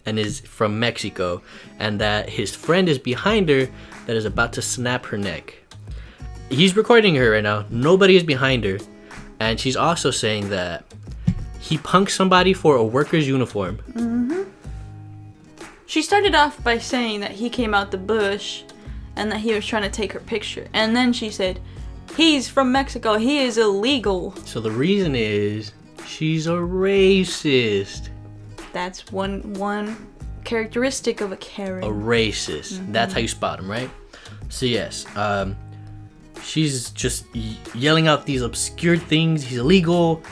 and is from Mexico, and that his friend is behind her that is about to snap her neck. He's recording her right now. Nobody is behind her, and she's also saying that he punked somebody for a worker's uniform. She started off by saying that he came out the bush and that he was trying to take her picture. And then she said, he's from Mexico, he is illegal. So the reason is she's a racist. That's one characteristic of a Karen. A racist. That's how you spot him, right? So yes, she's just yelling out these obscure things. He's illegal,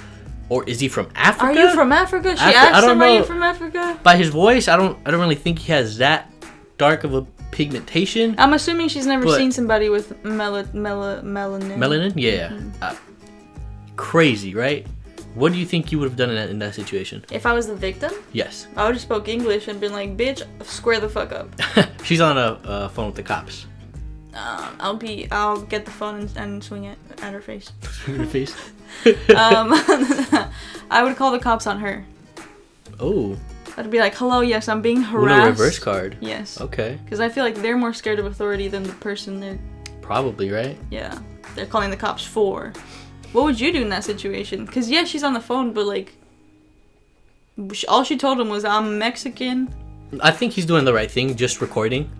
or is he from Africa? Are you from Africa? She I asked don't him, are you know. from Africa? By his voice, I don't really think he has that dark of a pigmentation. I'm assuming she's never But- seen somebody with melanin. Melanin, yeah. Crazy, right? What do you think you would have done in that situation? If I was the victim, Yes. I would have spoke English and been like, bitch, square the fuck up. She's on a phone with the cops. I'll get the phone and swing it at her face. Her face. I would call the cops on her. Oh. I'd be like, hello, yes, I'm being Uno harassed. reverse card. Yes. Okay. Because I feel like they're more scared of authority than the person Probably, right? they're calling the cops for. What would you do in that situation? Because, yeah, she's on the phone, but, like, all she told him was, I'm Mexican. I think he's doing the right thing, just recording.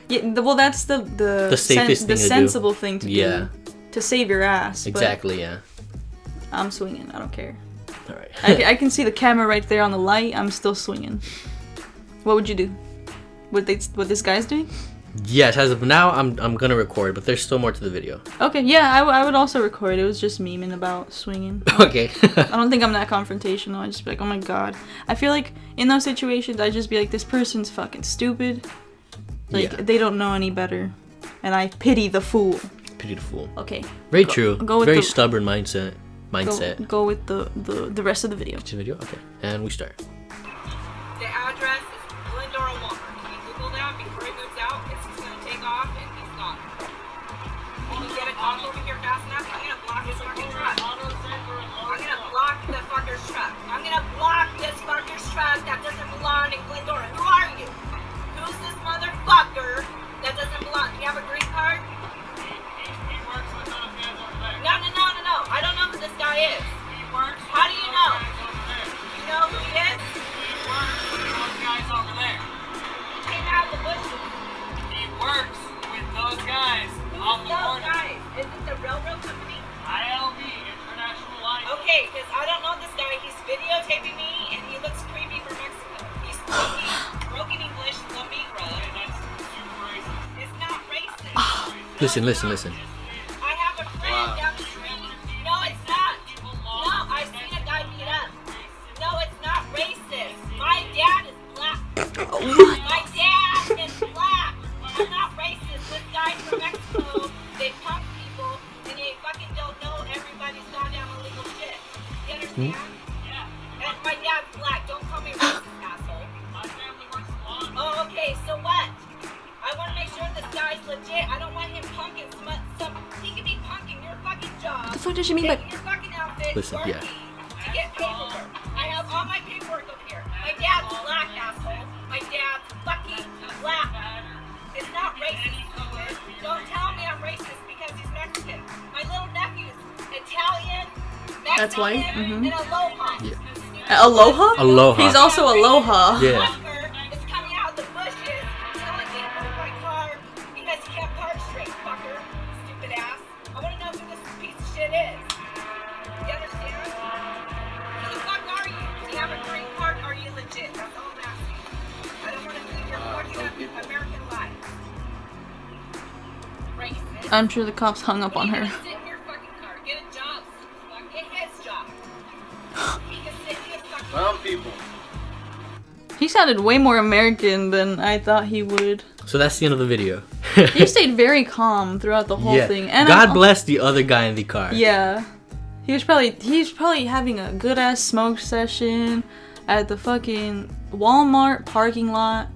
Yeah, well, that's the safest thing the to do. sensible thing to Yeah. do. To save your ass. but Exactly, yeah. I'm swinging. I don't care. All right. I can see the camera right there on the light. I'm still swinging. What would you do? What this guy's doing? Yes, as of now, I'm gonna record, but there's still more to the video. Okay, yeah, I would also record. It was just memeing about swinging. Okay. I don't think I'm that confrontational. I just be like, oh my god. I feel like in those situations, I just be like, this person's fucking stupid. Like Yeah. they don't know any better, and I pity the fool. Pity the fool. Okay. Very true. Go with Very the- stubborn mindset. Go with the rest of the video. To the video. Okay, and we start. The address is Glendora Walmart. Can you Google that before he moves out? Because he's going to take off and he's gone. Can you get a cop over here fast enough? I'm going to block his fucking truck. I'm going to block the fucker's truck. I'm going to block this fucker's truck that doesn't belong in Glendora. Who are you? Who's this motherfucker that doesn't belong? Do you have a green card? No. I don't know who this guy is. How do you know? You know who he is? Came out of the bushes. Those guys. Is it the railroad company? Okay, because I don't know this guy. He's videotaping me and he looks creepy from Mexico. He's speaking broken English, Lamigro. It's not racist. Listen. I have a friend down the street. No, it's not. No, I've seen a guy beat up. No, it's not racist. My dad is black. My dad is black. I'm not racist. This guy's from Mexico. They pump people and they fucking don't know everybody's gone down illegal shit. You understand? Yeah. And my dad's black. Don't call me racist, asshole. Oh, okay, so what? I want to make sure this guy's legit. I don't want him punking some he could be punking. You're fucking fucking job. What the fuck does she mean by... Taking your fucking outfit, Listen, working yeah. to get paperwork. I have all my paperwork over here. My dad's black, asshole. My dad's fucking black. It's not racist, stupid. Don't tell me I'm racist because he's Mexican. My little nephew's Italian, Mexican, That's white? and Aloha. Yeah. Aloha? Aloha. He's also Aloha. Yeah. Fucker is coming out of the bushes telling me to move my car because he can't park straight, fucker. Stupid ass. I want to know who this piece of shit is. You understand? Who the fuck are you? Do you have a green card? Are you legit? That's all I'm asking. I don't want to think you're fucking up American life. Racist. I'm sure the cops hung up on her. Sit in your fucking car. Get a job. Get his job. He can sit in his fucking Some people. He sounded way more American than I thought he would. So that's the end of the video. He stayed very calm throughout the whole thing. And God bless the other guy in the car. Yeah. He's probably having a good ass smoke session at the fucking Walmart parking lot.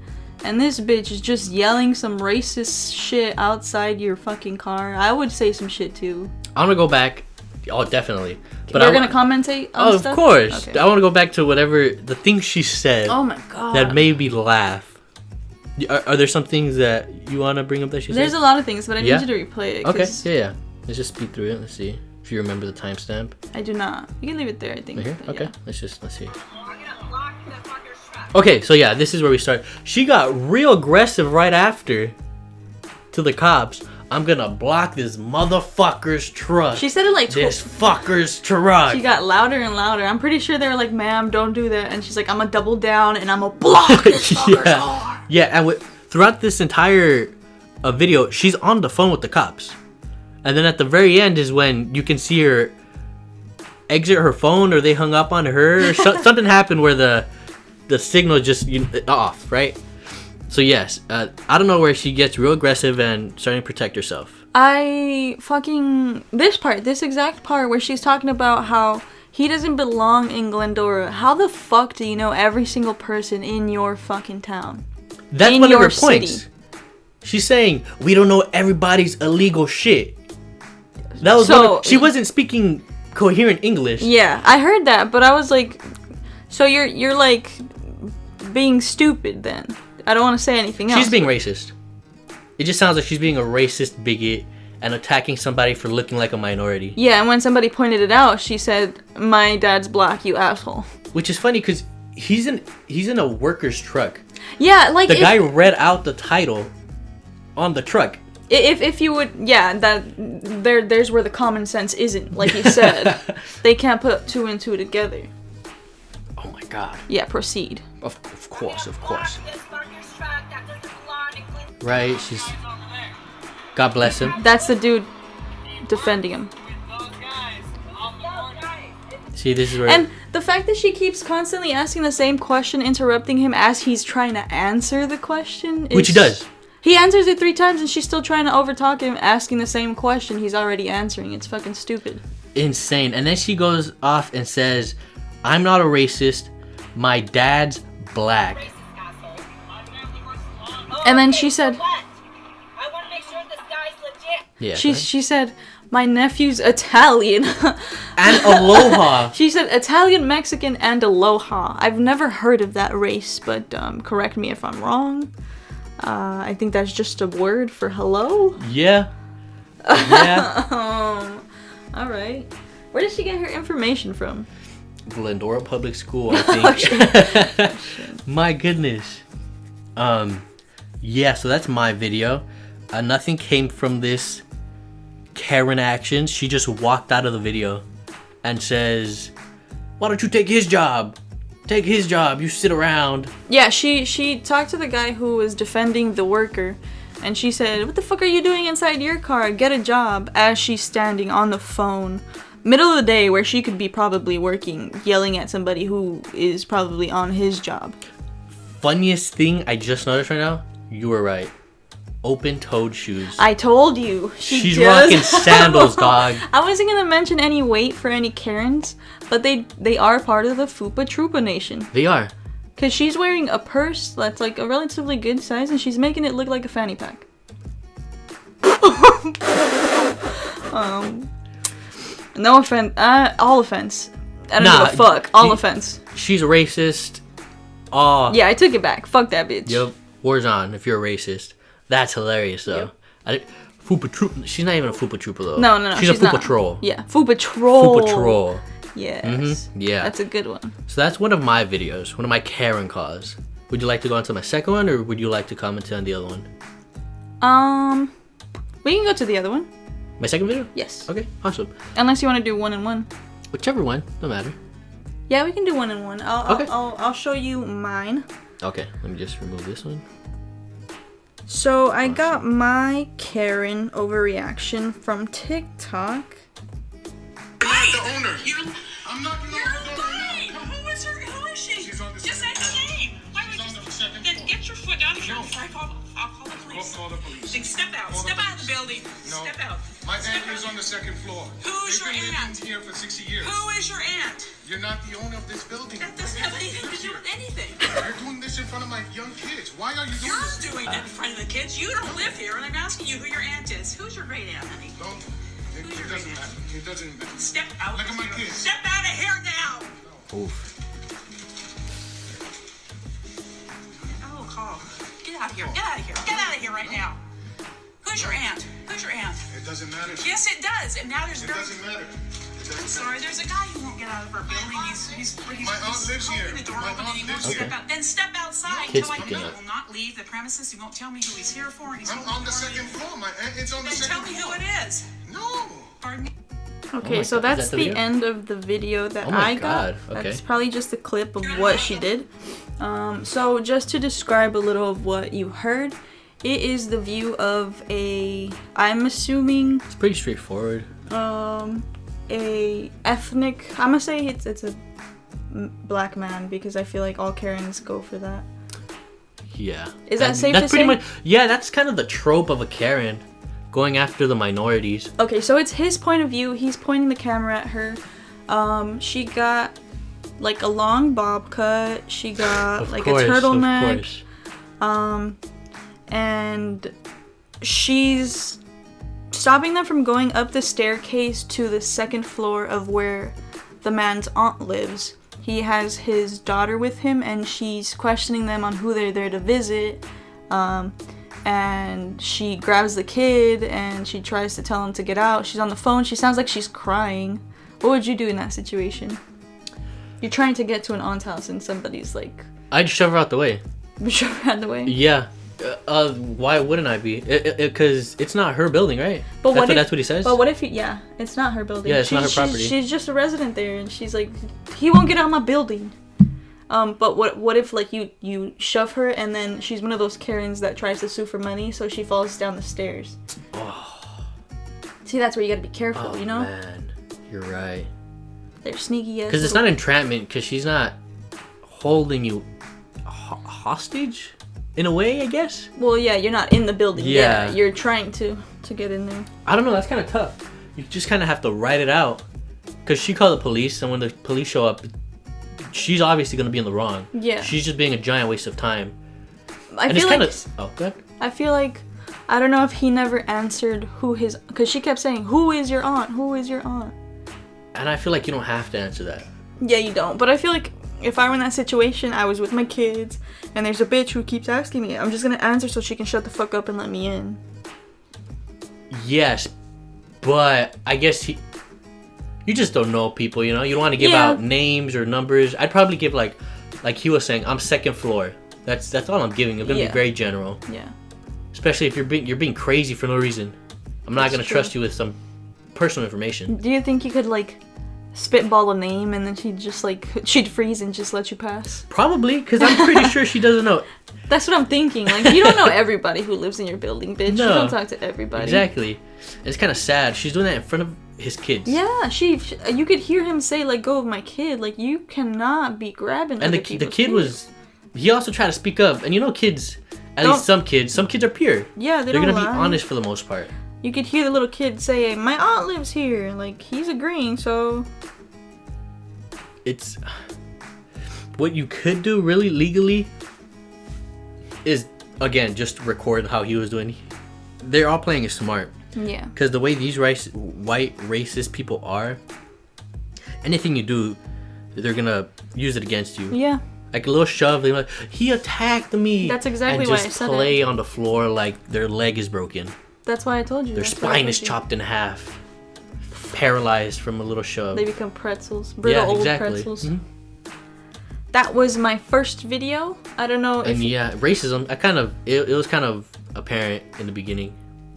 And this bitch is just yelling some racist shit outside your fucking car. I would say some shit too. I'm gonna go back. Oh, definitely. But You're gonna commentate on Oh, stuff? of course. Okay. I want to go back to whatever the things she said Oh my god. that made me laugh. Are there some things that you want to bring up that she There's said? a lot of things, but I need Yeah? you to replay it. Okay. 'Cause Yeah. Let's just speed through it. Let's see if you remember the timestamp. I do not. You can leave it there, I think. Right here. but Okay. yeah. Let's see. I'm gonna block the fucker's truck. Okay. So yeah, this is where we start. She got real aggressive right after to the cops. I'm gonna block this motherfucker's truck. She said it like This fucker's truck. She got louder and louder. I'm pretty sure they were like, "Ma'am, don't do that." And she's like, "I'm gonna double down and I'm gonna block this fucker's car." Yeah, and throughout this entire video, she's on the phone with the cops. And then at the very end is when you can see her exit her phone, or they hung up on her, or something happened where the signal just off, right? So yes, I don't know where she gets real aggressive and starting to protect herself. This exact part where she's talking about how he doesn't belong in Glendora. How the fuck do you know every single person in your fucking town? That's In one of her your points. city. She's saying we don't know everybody's illegal shit. That was she wasn't speaking coherent English. Yeah, I heard that, but I was like, so you're like being stupid then. I don't want to say anything else. She's being racist. It just sounds like she's being a racist bigot and attacking somebody for looking like a minority. Yeah, and when somebody pointed it out, she said, "My dad's black, you asshole." Which is funny because he's in a worker's truck. Yeah, like The guy read out the title on the truck. If you would, yeah, there's where the common sense isn't, like you said. They can't put two and two together. Oh my god. Yeah, proceed. Of course. Block this fucker's truck. That doesn't belong in Glendora. Right, she's... God bless him. That's the dude defending him. See, this is where... And the fact that she keeps constantly asking the same question, interrupting him as he's trying to answer the question. Which he does. He answers it 3 times and she's still trying to overtalk him, asking the same question he's already answering. It's fucking stupid. Insane. And then she goes off and says, I'm not a racist. My dad's black. Racist asshole. And then she said... What? I want to make sure this guy's legit. Yeah. She said, my nephew's Italian. And aloha. She said Italian, Mexican, and aloha. I've never heard of that race, but correct me if I'm wrong. I think that's just a word for hello. Yeah. Yeah. Alright. Where did she get her information from? Glendora Public School, I think. My goodness. Yeah, so that's my video. Nothing came from this Karen action. She just walked out of the video and says, why don't you take his job? Take his job. You sit around. Yeah, she talked to the guy who was defending the worker, and she said, what the fuck are you doing inside your car? Get a job, as she's standing on the phone. Middle of the day where she could be probably working, yelling at somebody who is probably on his job. Funniest thing I just noticed right now, you were right. Open-toed shoes. I told you. She's does. rocking sandals, dog. I wasn't gonna mention any weight for any Karens, but they are part of the Fupa Troopa Nation. They are. Cause she's wearing a purse that's like a relatively good size, and she's making it look like a fanny pack. No offense. All offense. I don't give a fuck. All offense. She's a racist. Oh. Yeah, I took it back. Fuck that bitch. Yep. War's on if you're a racist. That's hilarious, though. Yep. Fupa Troop. She's not even a Fupa Trooper, though. No. She's a Fupa Troll. Yeah, Fupa Troll. Fupa Troll. Yes. Mm-hmm. Yeah. That's a good one. So that's one of my videos. One of my Karen calls. Would you like to go on to my second one, or would you like to comment on the other one? We can go to the other one. My second video? Yes. Okay, awesome. Unless you want to do 1 and 1. Whichever one, no matter. Yeah, we can do 1 and 1. I'll show you mine. Okay, let me just remove this one. So I got my Karen overreaction from TikTok. I'm the owner. I'm not the You're owner. lying. Who is her? Who is she? She's on the Just say second her name. Why would She's on the second Then floor. get your foot out of here No. before I'll call the police. Call the police. Then step out. Call the Step out of the police. building. No. Step out. My Step aunt is out. on the second floor. Who's They've your been aunt? living here for 60 years. Who is your aunt? You're not the owner of this building. That doesn't have anything to do with anything. You're doing this in front of my young kids. Why are you doing You're this? doing it in front of the kids. You don't live here, and I'm asking you who your aunt is. Who's your great aunt, honey? Don't. It Who's your doesn't great aunt? matter. It doesn't matter. Step out. Look at my kids. Step out of here now. Oof. Oh, call. Get out of here. Get out of here. Get out of here right now. Who's your aunt? Who's your aunt? It doesn't matter. Yes, it does. And now there's It very. doesn't matter. It I'm doesn't sorry. matter. There's a guy who won't get out of our building. He's My aunt lives holding here. the door My open aunt and he won't lives step here. out. Then step outside Kids until I picking know. up. He will not leave the premises. He won't tell me who he's here for. And he's I'm holding on the door second open. floor. My aunt is on the Then second tell me floor. who it is. No. Pardon me. Okay, my so God, is that's that the the video? end of the video that Oh my I got. God, okay. That's probably just a clip of what she did. So just to describe a little of what you heard, it is the view of I'm assuming, It's pretty straightforward. a ethnic. I'm gonna say it's a black man because I feel like all Karens go for that. Yeah. Is that And safe that's to pretty say? much. Yeah, that's kind of the trope of a Karen, going after the minorities. Okay, so it's his point of view. He's pointing the camera at her. She got like a long bob cut. She got Of like course, a turtleneck. Of course. And she's stopping them from going up the staircase to the second floor of where the man's aunt lives. He has his daughter with him, and she's questioning them on who they're there to visit. And she grabs the kid, and she tries to tell him to get out. She's on the phone. She sounds like she's crying. What would you do in that situation? You're trying to get to an aunt's house, and somebody's like, I'd shove her out the way. shove her out of the way. Yeah. Why wouldn't I be? Because it's not her building, right? But what if, that's what he says? But what if it's not her building. Yeah, it's not her She's- property. She's just a resident there, and she's like, he won't get out of my building. But what if like you shove her, and then she's one of those Karens that tries to sue for money, so she falls down the stairs. Oh. See, that's where you gotta be careful, you know? Man, you're right. They're sneaky as. Because it's not entrapment. Because she's not holding you hostage, in a way, I guess. Well, yeah, you're not in the building. Yeah. Yeah, you're trying to get in there. I don't know. That's kind of tough. You just kind of have to write it out. Because she called the police, and when the police show up, she's obviously going to be in the wrong. Yeah. She's just being a giant waste of time. I And feel it's like kind of. Oh, go ahead. I feel like I don't know if he never answered who his, because she kept saying, "Who is your aunt? Who is your aunt?" And I feel like you don't have to answer that. Yeah, you don't. But I feel like if I were in that situation, I was with my kids, and there's a bitch who keeps asking me, I'm just gonna answer so she can shut the fuck up and let me in. Yes, but I guess you just don't know people, you know? You don't want to give Yeah. out names or numbers. I'd probably give like he was saying, I'm second floor. That's all I'm giving. I'm gonna Yeah. be very general. Yeah. Especially if you're being crazy for no reason. I'm not That's gonna true. trust you with some personal information. Do you think you could like spitball a name and then she'd freeze and just let you pass? Probably, because I'm pretty sure she doesn't know. That's what I'm thinking. Like, you don't know everybody who lives in your building, bitch. No. You don't talk to everybody. Exactly. It's kind of sad. She's doing that in front of his kids. Yeah, you could hear him say, "Let go of my kid." Like, you cannot be grabbing. And the people's kid kids. was. He also tried to speak up, and you know, kids. At Don't- least some kids are pure. Yeah, They're don't gonna be lie. honest for the most part. You could hear the little kid say, "My aunt lives here." Like, he's agreeing, so It's what you could do really legally is again just record how he was doing. They're all playing it smart. Yeah. Because the way these white racist people are, anything you do, they're gonna use it against you. Yeah. Like a little shove, they're like, he attacked me. That's exactly and why just I said play it. on the floor like their leg is broken. That's why I told you. Their spine is chopped in half. Paralyzed from a little shove. They become pretzels. Brittle old pretzels. Mm-hmm. That was my first video. I don't know if... And racism, it was kind of apparent in the beginning.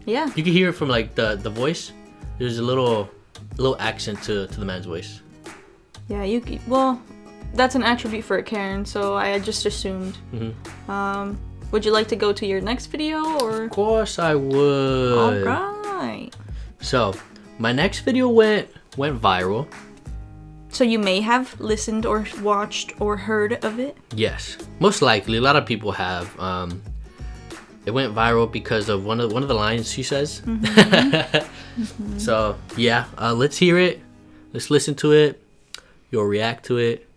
Yeah. You could hear it from like the voice. There's a little accent to the man's voice. Yeah, well, that's an attribute for a Karen, so I just assumed. Mm-hmm. Would you like to go to your next video, or? Of course I would. Alright. So, my next video went viral. So you may have listened or watched or heard of it? Yes, most likely. A lot of people have. It went viral because of one of the lines she says. Mm-hmm. Mm-hmm. So yeah, let's hear it. Let's listen to it. You'll react to it.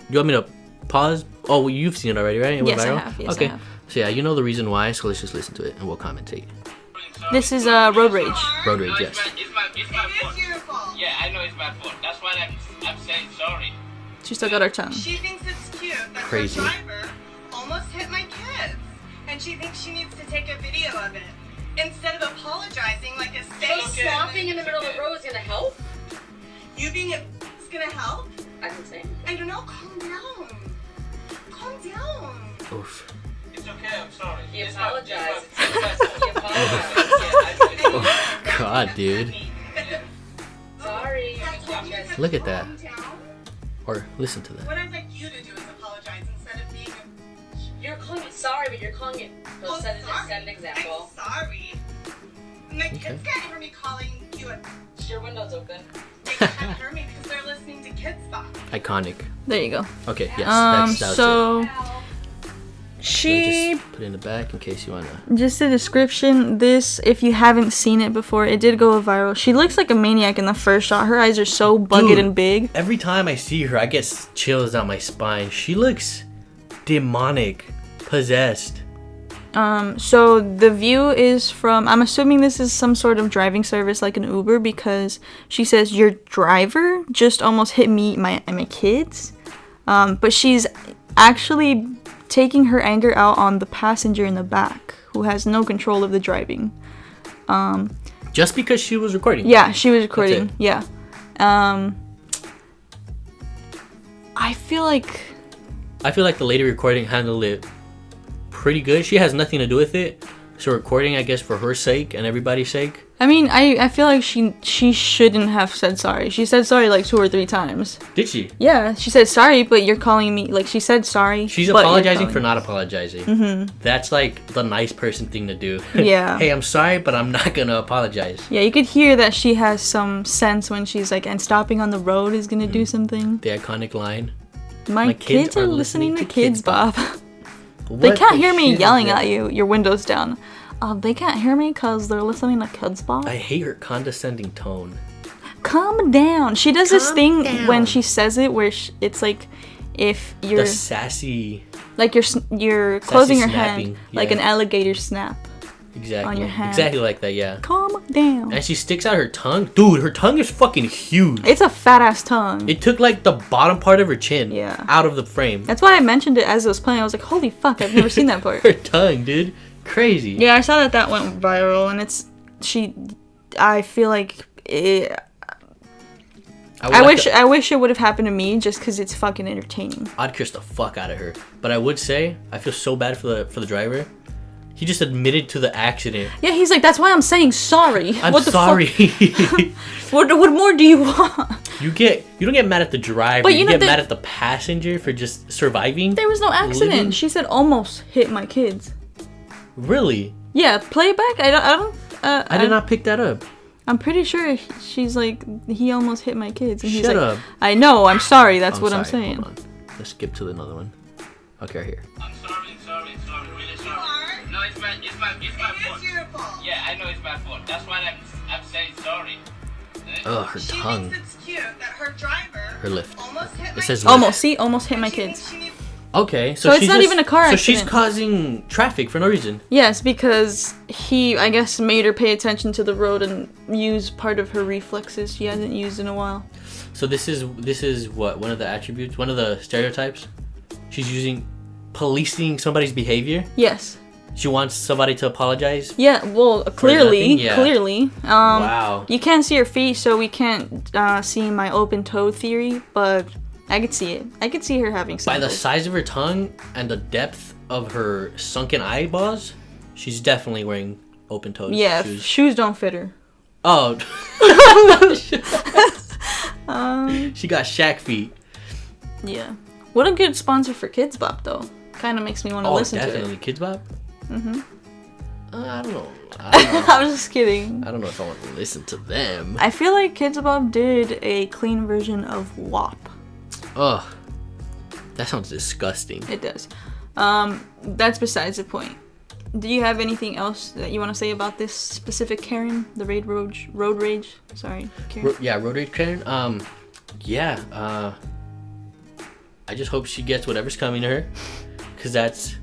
You want me to pause? Oh, well, you've seen it already, right? It went yes, viral? I have. Yes, okay. I have. So yeah, you know the reason why. So let's just listen to it and we'll commentate. This is Road Rage. Road Rage, yes. It's my fault. Yeah, I know it's my fault. That's why I'm saying sorry. She still got her tongue. She thinks it's cute that Crazy. her driver almost hit my kids. And she thinks she needs to take a video of it. Instead of apologizing like a So stopping in the middle of the road is gonna help? You being a is gonna help? I didn't say. I don't know, calm down. Calm down. Oof. It's okay, I'm sorry. He apologized. Oh, God, dude. Sorry. Look at that. Calm down. Or listen to that. What I'd like you to do is apologize instead of being a... You're calling it sorry, but you're calling it. Oh, Set sorry. an example. I'm sorry. My kids can't hear me calling you a... Your window's open. They can't hear me because they're listening to Kids Bop. Iconic. There you go. Okay, yes. That was so it. she Just put it in the back in case you wanna. just a description. This, if you haven't seen it before, it did go viral. She looks like a maniac in the first shot. Her eyes are so bugged Dude, and big. Every time I see her, I get chills down my spine. She looks demonic, possessed. So the view is from, I'm assuming this is some sort of driving service like an Uber, because she says your driver just almost hit me, my kids. But she's actually taking her anger out on the passenger in the back who has no control of the driving. Just because she was recording. Yeah, she was recording. That's it. Yeah. I feel like the lady recording handled it pretty good. She has nothing to do with it. So recording, I guess, for her sake and everybody's sake. I mean, I feel like she shouldn't have said sorry. She said sorry like 2 or 3 times. Did she? Yeah, she said sorry, but you're calling me, like, she said sorry. She's but you're apologizing calling for me. not apologizing. Mm-hmm. That's like the nice person thing to do. Yeah. Hey, I'm sorry, but I'm not gonna apologize. Yeah, you could hear that she has some sense when she's like, and stopping on the road is gonna do something. The iconic line. My kids are listening to Kids Bop. What They can't the hear me shit is yelling that? at you. Your window's down. They can't hear me because they're listening to Kids Bop. I hate her condescending tone. Calm down. She does this Calm thing down. when she says it where it's like if you're The sassy. like you're closing your snapping, hand like yeah. an alligator snap. Exactly. On your hand. Exactly like that, yeah. Calm down. And she sticks out her tongue. Dude, her tongue is fucking huge. It's a fat ass tongue. It took like the bottom part of her chin Yeah. out of the frame. That's why I mentioned it as it was playing. I was like, holy fuck, I've never seen that part. Her tongue, dude. Crazy. Yeah, I saw that went viral, and I feel like I wish it would have happened to me just because it's fucking entertaining. I'd curse the fuck out of her. But I would say, I feel so bad for the driver. He just admitted to the accident. Yeah, he's like, that's why I'm saying sorry. I'm what the sorry. Fuck? What more do you want? You don't get mad at the driver. But you you know get that- mad at the passenger for just surviving. There was no accident. Living. She said almost hit my kids. Really? Yeah, play it back. I did not pick that up. I'm pretty sure she's like, he almost hit my kids. And he's Shut like, up. I know, I'm sorry. That's what I'm sorry. saying. Hold on. Let's skip to another one. Okay, right here. I'm sorry, really sorry. You are? No, it's my fault. It's your fault. Yeah, I know it's my fault. That's why I'm saying sorry. Ugh, her She tongue. thinks it's cute that her driver Her lift. almost hit It my says kids. lift. Almost. See? Almost hit my She kids. thinks she needs Okay, So it's not even a car So she's accident. causing traffic for no reason. Yes, because he, I guess, made her pay attention to the road and use part of her reflexes she hasn't used in a while. So this is what, one of the attributes, one of the stereotypes. She's using policing somebody's behavior. Yes. She wants somebody to apologize. Yeah, well, clearly, nothing? Yeah. clearly. Wow. You can't see her feet, so we can't see my open-toe theory, but I could see it. I could see her having By the sandals. size of her tongue and the depth of her sunken eyeballs, she's definitely wearing open toes. Yeah, shoes. shoes don't fit her. Oh. She got Shaq feet. Yeah. What a good sponsor for Kids Bop, though. Kind of makes me want to listen definitely. to it. Kids Bop? Mm-hmm. I don't know. I was just kidding. I don't know if I want to listen to them. I feel like Kids Bop did a clean version of WAP. Ugh. That sounds disgusting. It does. That's besides the point. Do you have anything else that you want to say about this specific Karen? The road rage? Sorry, Karen. Road rage Karen. I just hope she gets whatever's coming to her. Because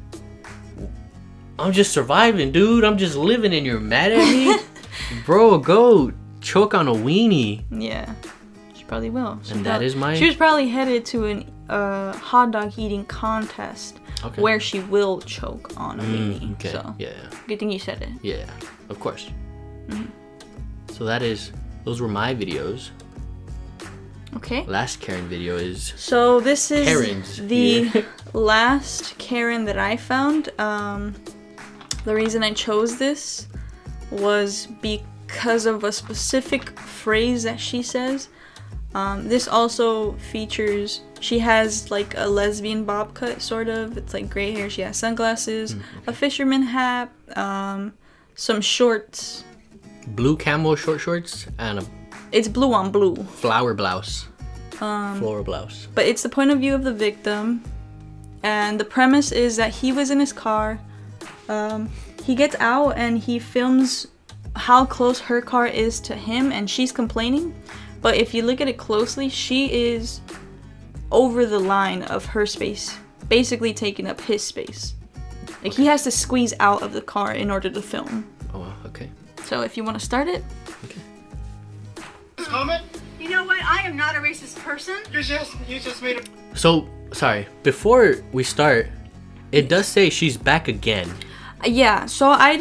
I'm just surviving, dude. I'm just living and you're mad at me? Bro, go choke on a weenie. Yeah. She probably will. She was probably headed to an hot dog eating contest where she will choke on a weenie. Okay. So, Yeah. good thing you said it. Yeah, of course. So those were my videos. Okay. Last Karen video is So this is Karen's the here. last Karen that I found. The reason I chose this was because of a specific phrase that she says. This also features, she has like a lesbian bob cut, sort of. It's like gray hair. She has sunglasses, a fisherman hat, some shorts. blue camo short shorts and a It's blue on blue. flower blouse. Floral blouse. But it's the point of view of the victim. And the premise is that he was in his car. He gets out and he films how close her car is to him, and she's complaining. But if you look at it closely, she is over the line of her space, basically taking up his space. Like, he has to squeeze out of the car in order to film. Oh, wow, okay. So if you want to start it. Comment? You know what? I am not a racist person. You just made a. So, sorry, before we start, it does say she's back again. Yeah, so I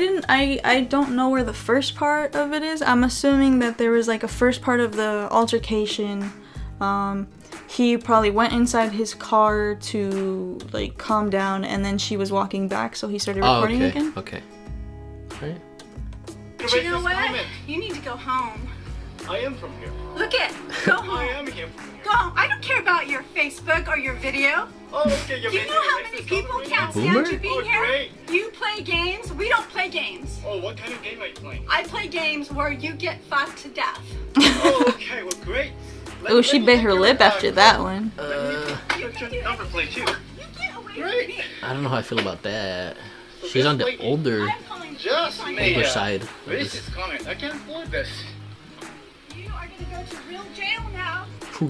don't know where the first part of it is. I'm assuming that there was like a first part of the altercation. He probably went inside his car to like calm down, and then she was walking back, so he started recording again. Okay. Right. But you know what? You need to go home. I am from here. Look it. Go home. I am here from here. Go home. I don't care about your Facebook or your video. Oh, okay. Do you know how many people can't stand Boomer? you being Oh, here? great. You play games. We don't play games. Oh, what kind of game are you playing? I play games where you get fucked to death. Oh, okay. Well, great. Oh, she bit her lip after that one. Check your number plate too. You get away from Great. me. I don't know how I feel about that. She's on the older I'm calling Just made older a side. of this. racist comment. I can't believe this. You are gonna go to real jail now.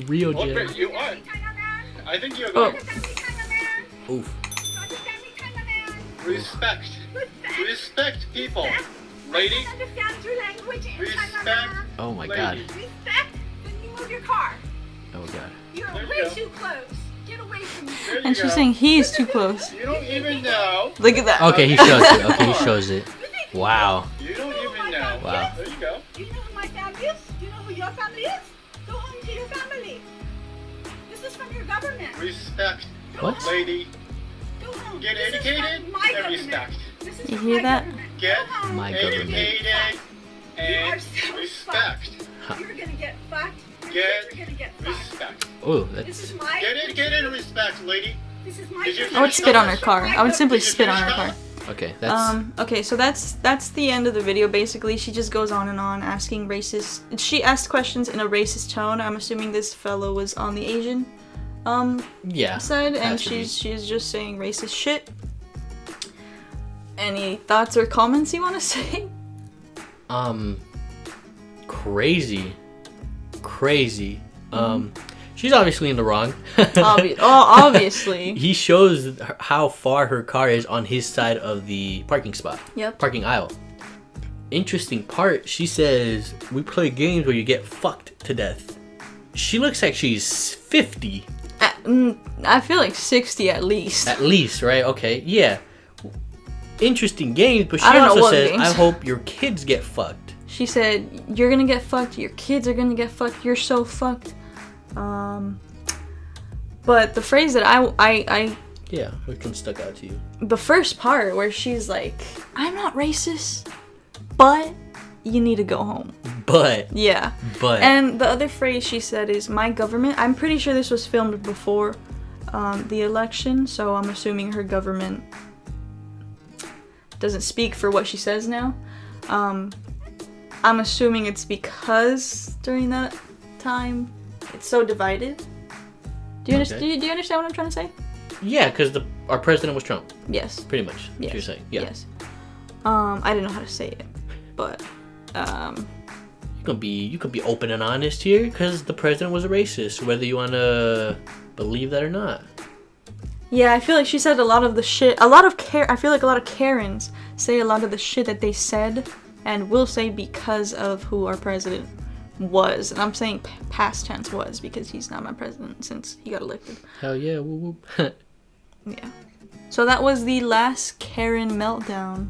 Real What jail. rate you are? Kind of man. I think you're Oh. going. Understand me, kind of man. Oof. Understand me, kind of man. Respect. Respect. Respect people. Lady. Understand your language and kind of Respect. man. Oh my Lady. god. Respect. Then you move your car. Oh god. You're There you way go. too close. Get away from me. There you And she's go. saying he's too close. You don't even know. Look at that. Okay, he shows it. Okay, he shows it. Wow. You don't even know. Wow. There you go. Do you know who my family is? Do you know who your family is? Go home to your family. This is from your government. Respect. What? Lady. Go home. Get This is educated from my and government. respect. This is You from hear my that? government. Get Go home. My government. educated You and are so respect. fucked. You're gonna get fucked. Get You're gonna get fucked. respect. Oh, This that's is my. Get educated and respect, lady. This is my. Did you I would spit on her car. I would simply Did you spit on finish her car. that? okay. That's Okay, so that's the end of the video. Basically, she just goes on and on asking racist. She asked questions in a racist tone. I'm assuming this fellow was on the Asian yeah. side, and has to be. she's just saying racist shit. Any thoughts or comments you want to say? Crazy. She's obviously in the wrong. Obviously. He shows how far her car is on his side of the parking spot. Yep. Parking aisle. Interesting part, she says, we play games where you get fucked to death. She looks like she's 50. I feel like 60 at least. At least, right? Okay, yeah. Interesting games, but she I don't know also what says, games. I hope your kids get fucked. She said, you're gonna get fucked, your kids are gonna get fucked, you're so fucked. But the phrase that I Yeah, which one stuck out to you? the first part where she's like, I'm not racist, but you need to go home. But. Yeah. But. And the other phrase she said is, my government. I'm pretty sure this was filmed before the election, so I'm assuming her government doesn't speak for what she says now. I'm assuming it's because during that time it's so divided. Do you understand? Do you understand what I'm trying to say? Yeah, because our president was Trump. Yes. Pretty much. Yes. What you're saying. Yeah. Yes. I didn't know how to say it, but You could be open and honest here, because the president was a racist, whether you want to believe that or not. yeah, I feel like she said a lot of the shit. I feel like a lot of Karens say a lot of the shit that they said and will say because of who our president was. And I'm saying past tense was, because he's not my president since he got elected. Hell yeah, woo woo. Yeah. So that was the last Karen meltdown.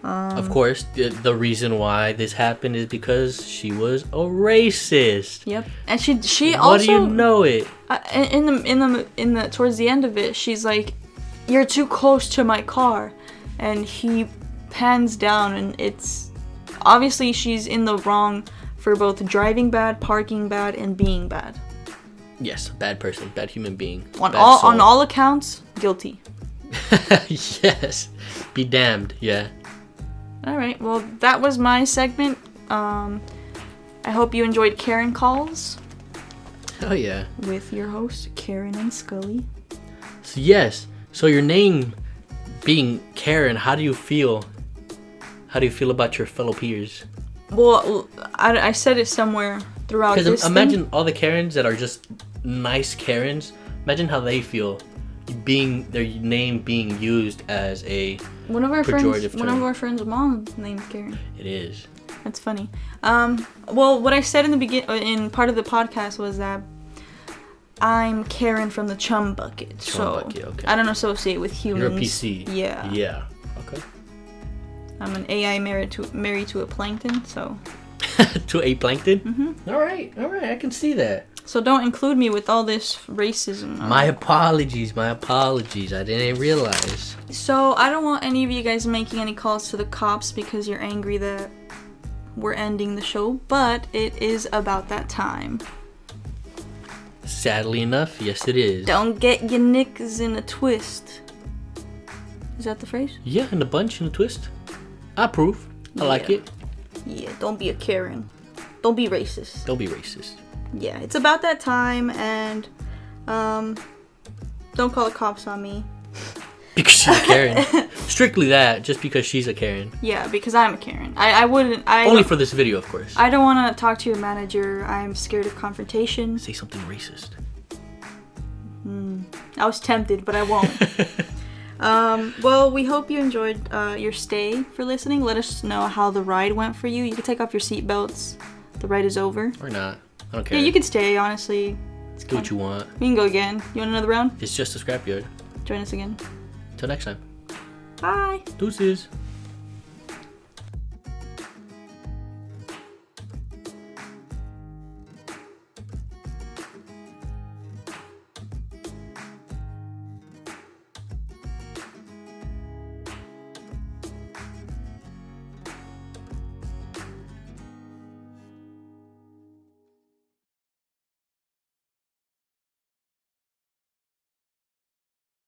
Of course, the reason why this happened is because she was a racist. Yep. And she What also, do you know it? in the towards the end of it, she's like, "You're too close to my car," and he pans down, and it's obviously she's in the wrong for both driving bad, parking bad, and being bad. Yes, bad person, bad human being. On bad all soul. on all accounts, guilty. Yes, be damned. Yeah. All right. Well, that was my segment. I hope you enjoyed Karen Calls Oh yeah. with your host Karen and Scully. So yes. So your name being Karen, how do you feel? How do you feel about your fellow peers? Well, I said it somewhere throughout this Because thing. imagine all the Karens that are just nice Karens. Imagine how they feel being their name being used as a one of our pejorative friends' mom's name's Karen. It is. That's funny. Well, what I said in the in part of the podcast was that I'm Karen from the chum bucket. Bucket, okay. I don't associate with humans. You're a PC. Yeah. Yeah. Okay. I'm an AI married to a plankton, so. To a plankton? Mm-hmm. All right. I can see that. So don't include me with all this racism. My apologies. I didn't realize. So I don't want any of you guys making any calls to the cops because you're angry that we're ending the show, but it is about that time. Sadly enough, yes it is. Don't get your knickers in a twist. Is that the phrase? Yeah, in a bunch, in a twist. I approve. I like Yeah. it. Yeah, don't be a Karen. Don't be racist. Don't be racist. Yeah, it's about that time, and don't call the cops on me. Because she's a Karen. Strictly that, just because she's a Karen. Yeah, because I'm a Karen. I wouldn't. Only for this video, of course. I don't want to talk to your manager. I'm scared of confrontation. Say something racist. I was tempted, but I won't. Well, we hope you enjoyed your stay for listening. Let us know how the ride went for you. You can take off your seatbelts. The ride is over. Or not. I don't care. Yeah, you can stay, honestly. It's Do what you want. We can go again. You want another round? It's just a scrapyard. Join us again. Till next time. Bye. Deuces.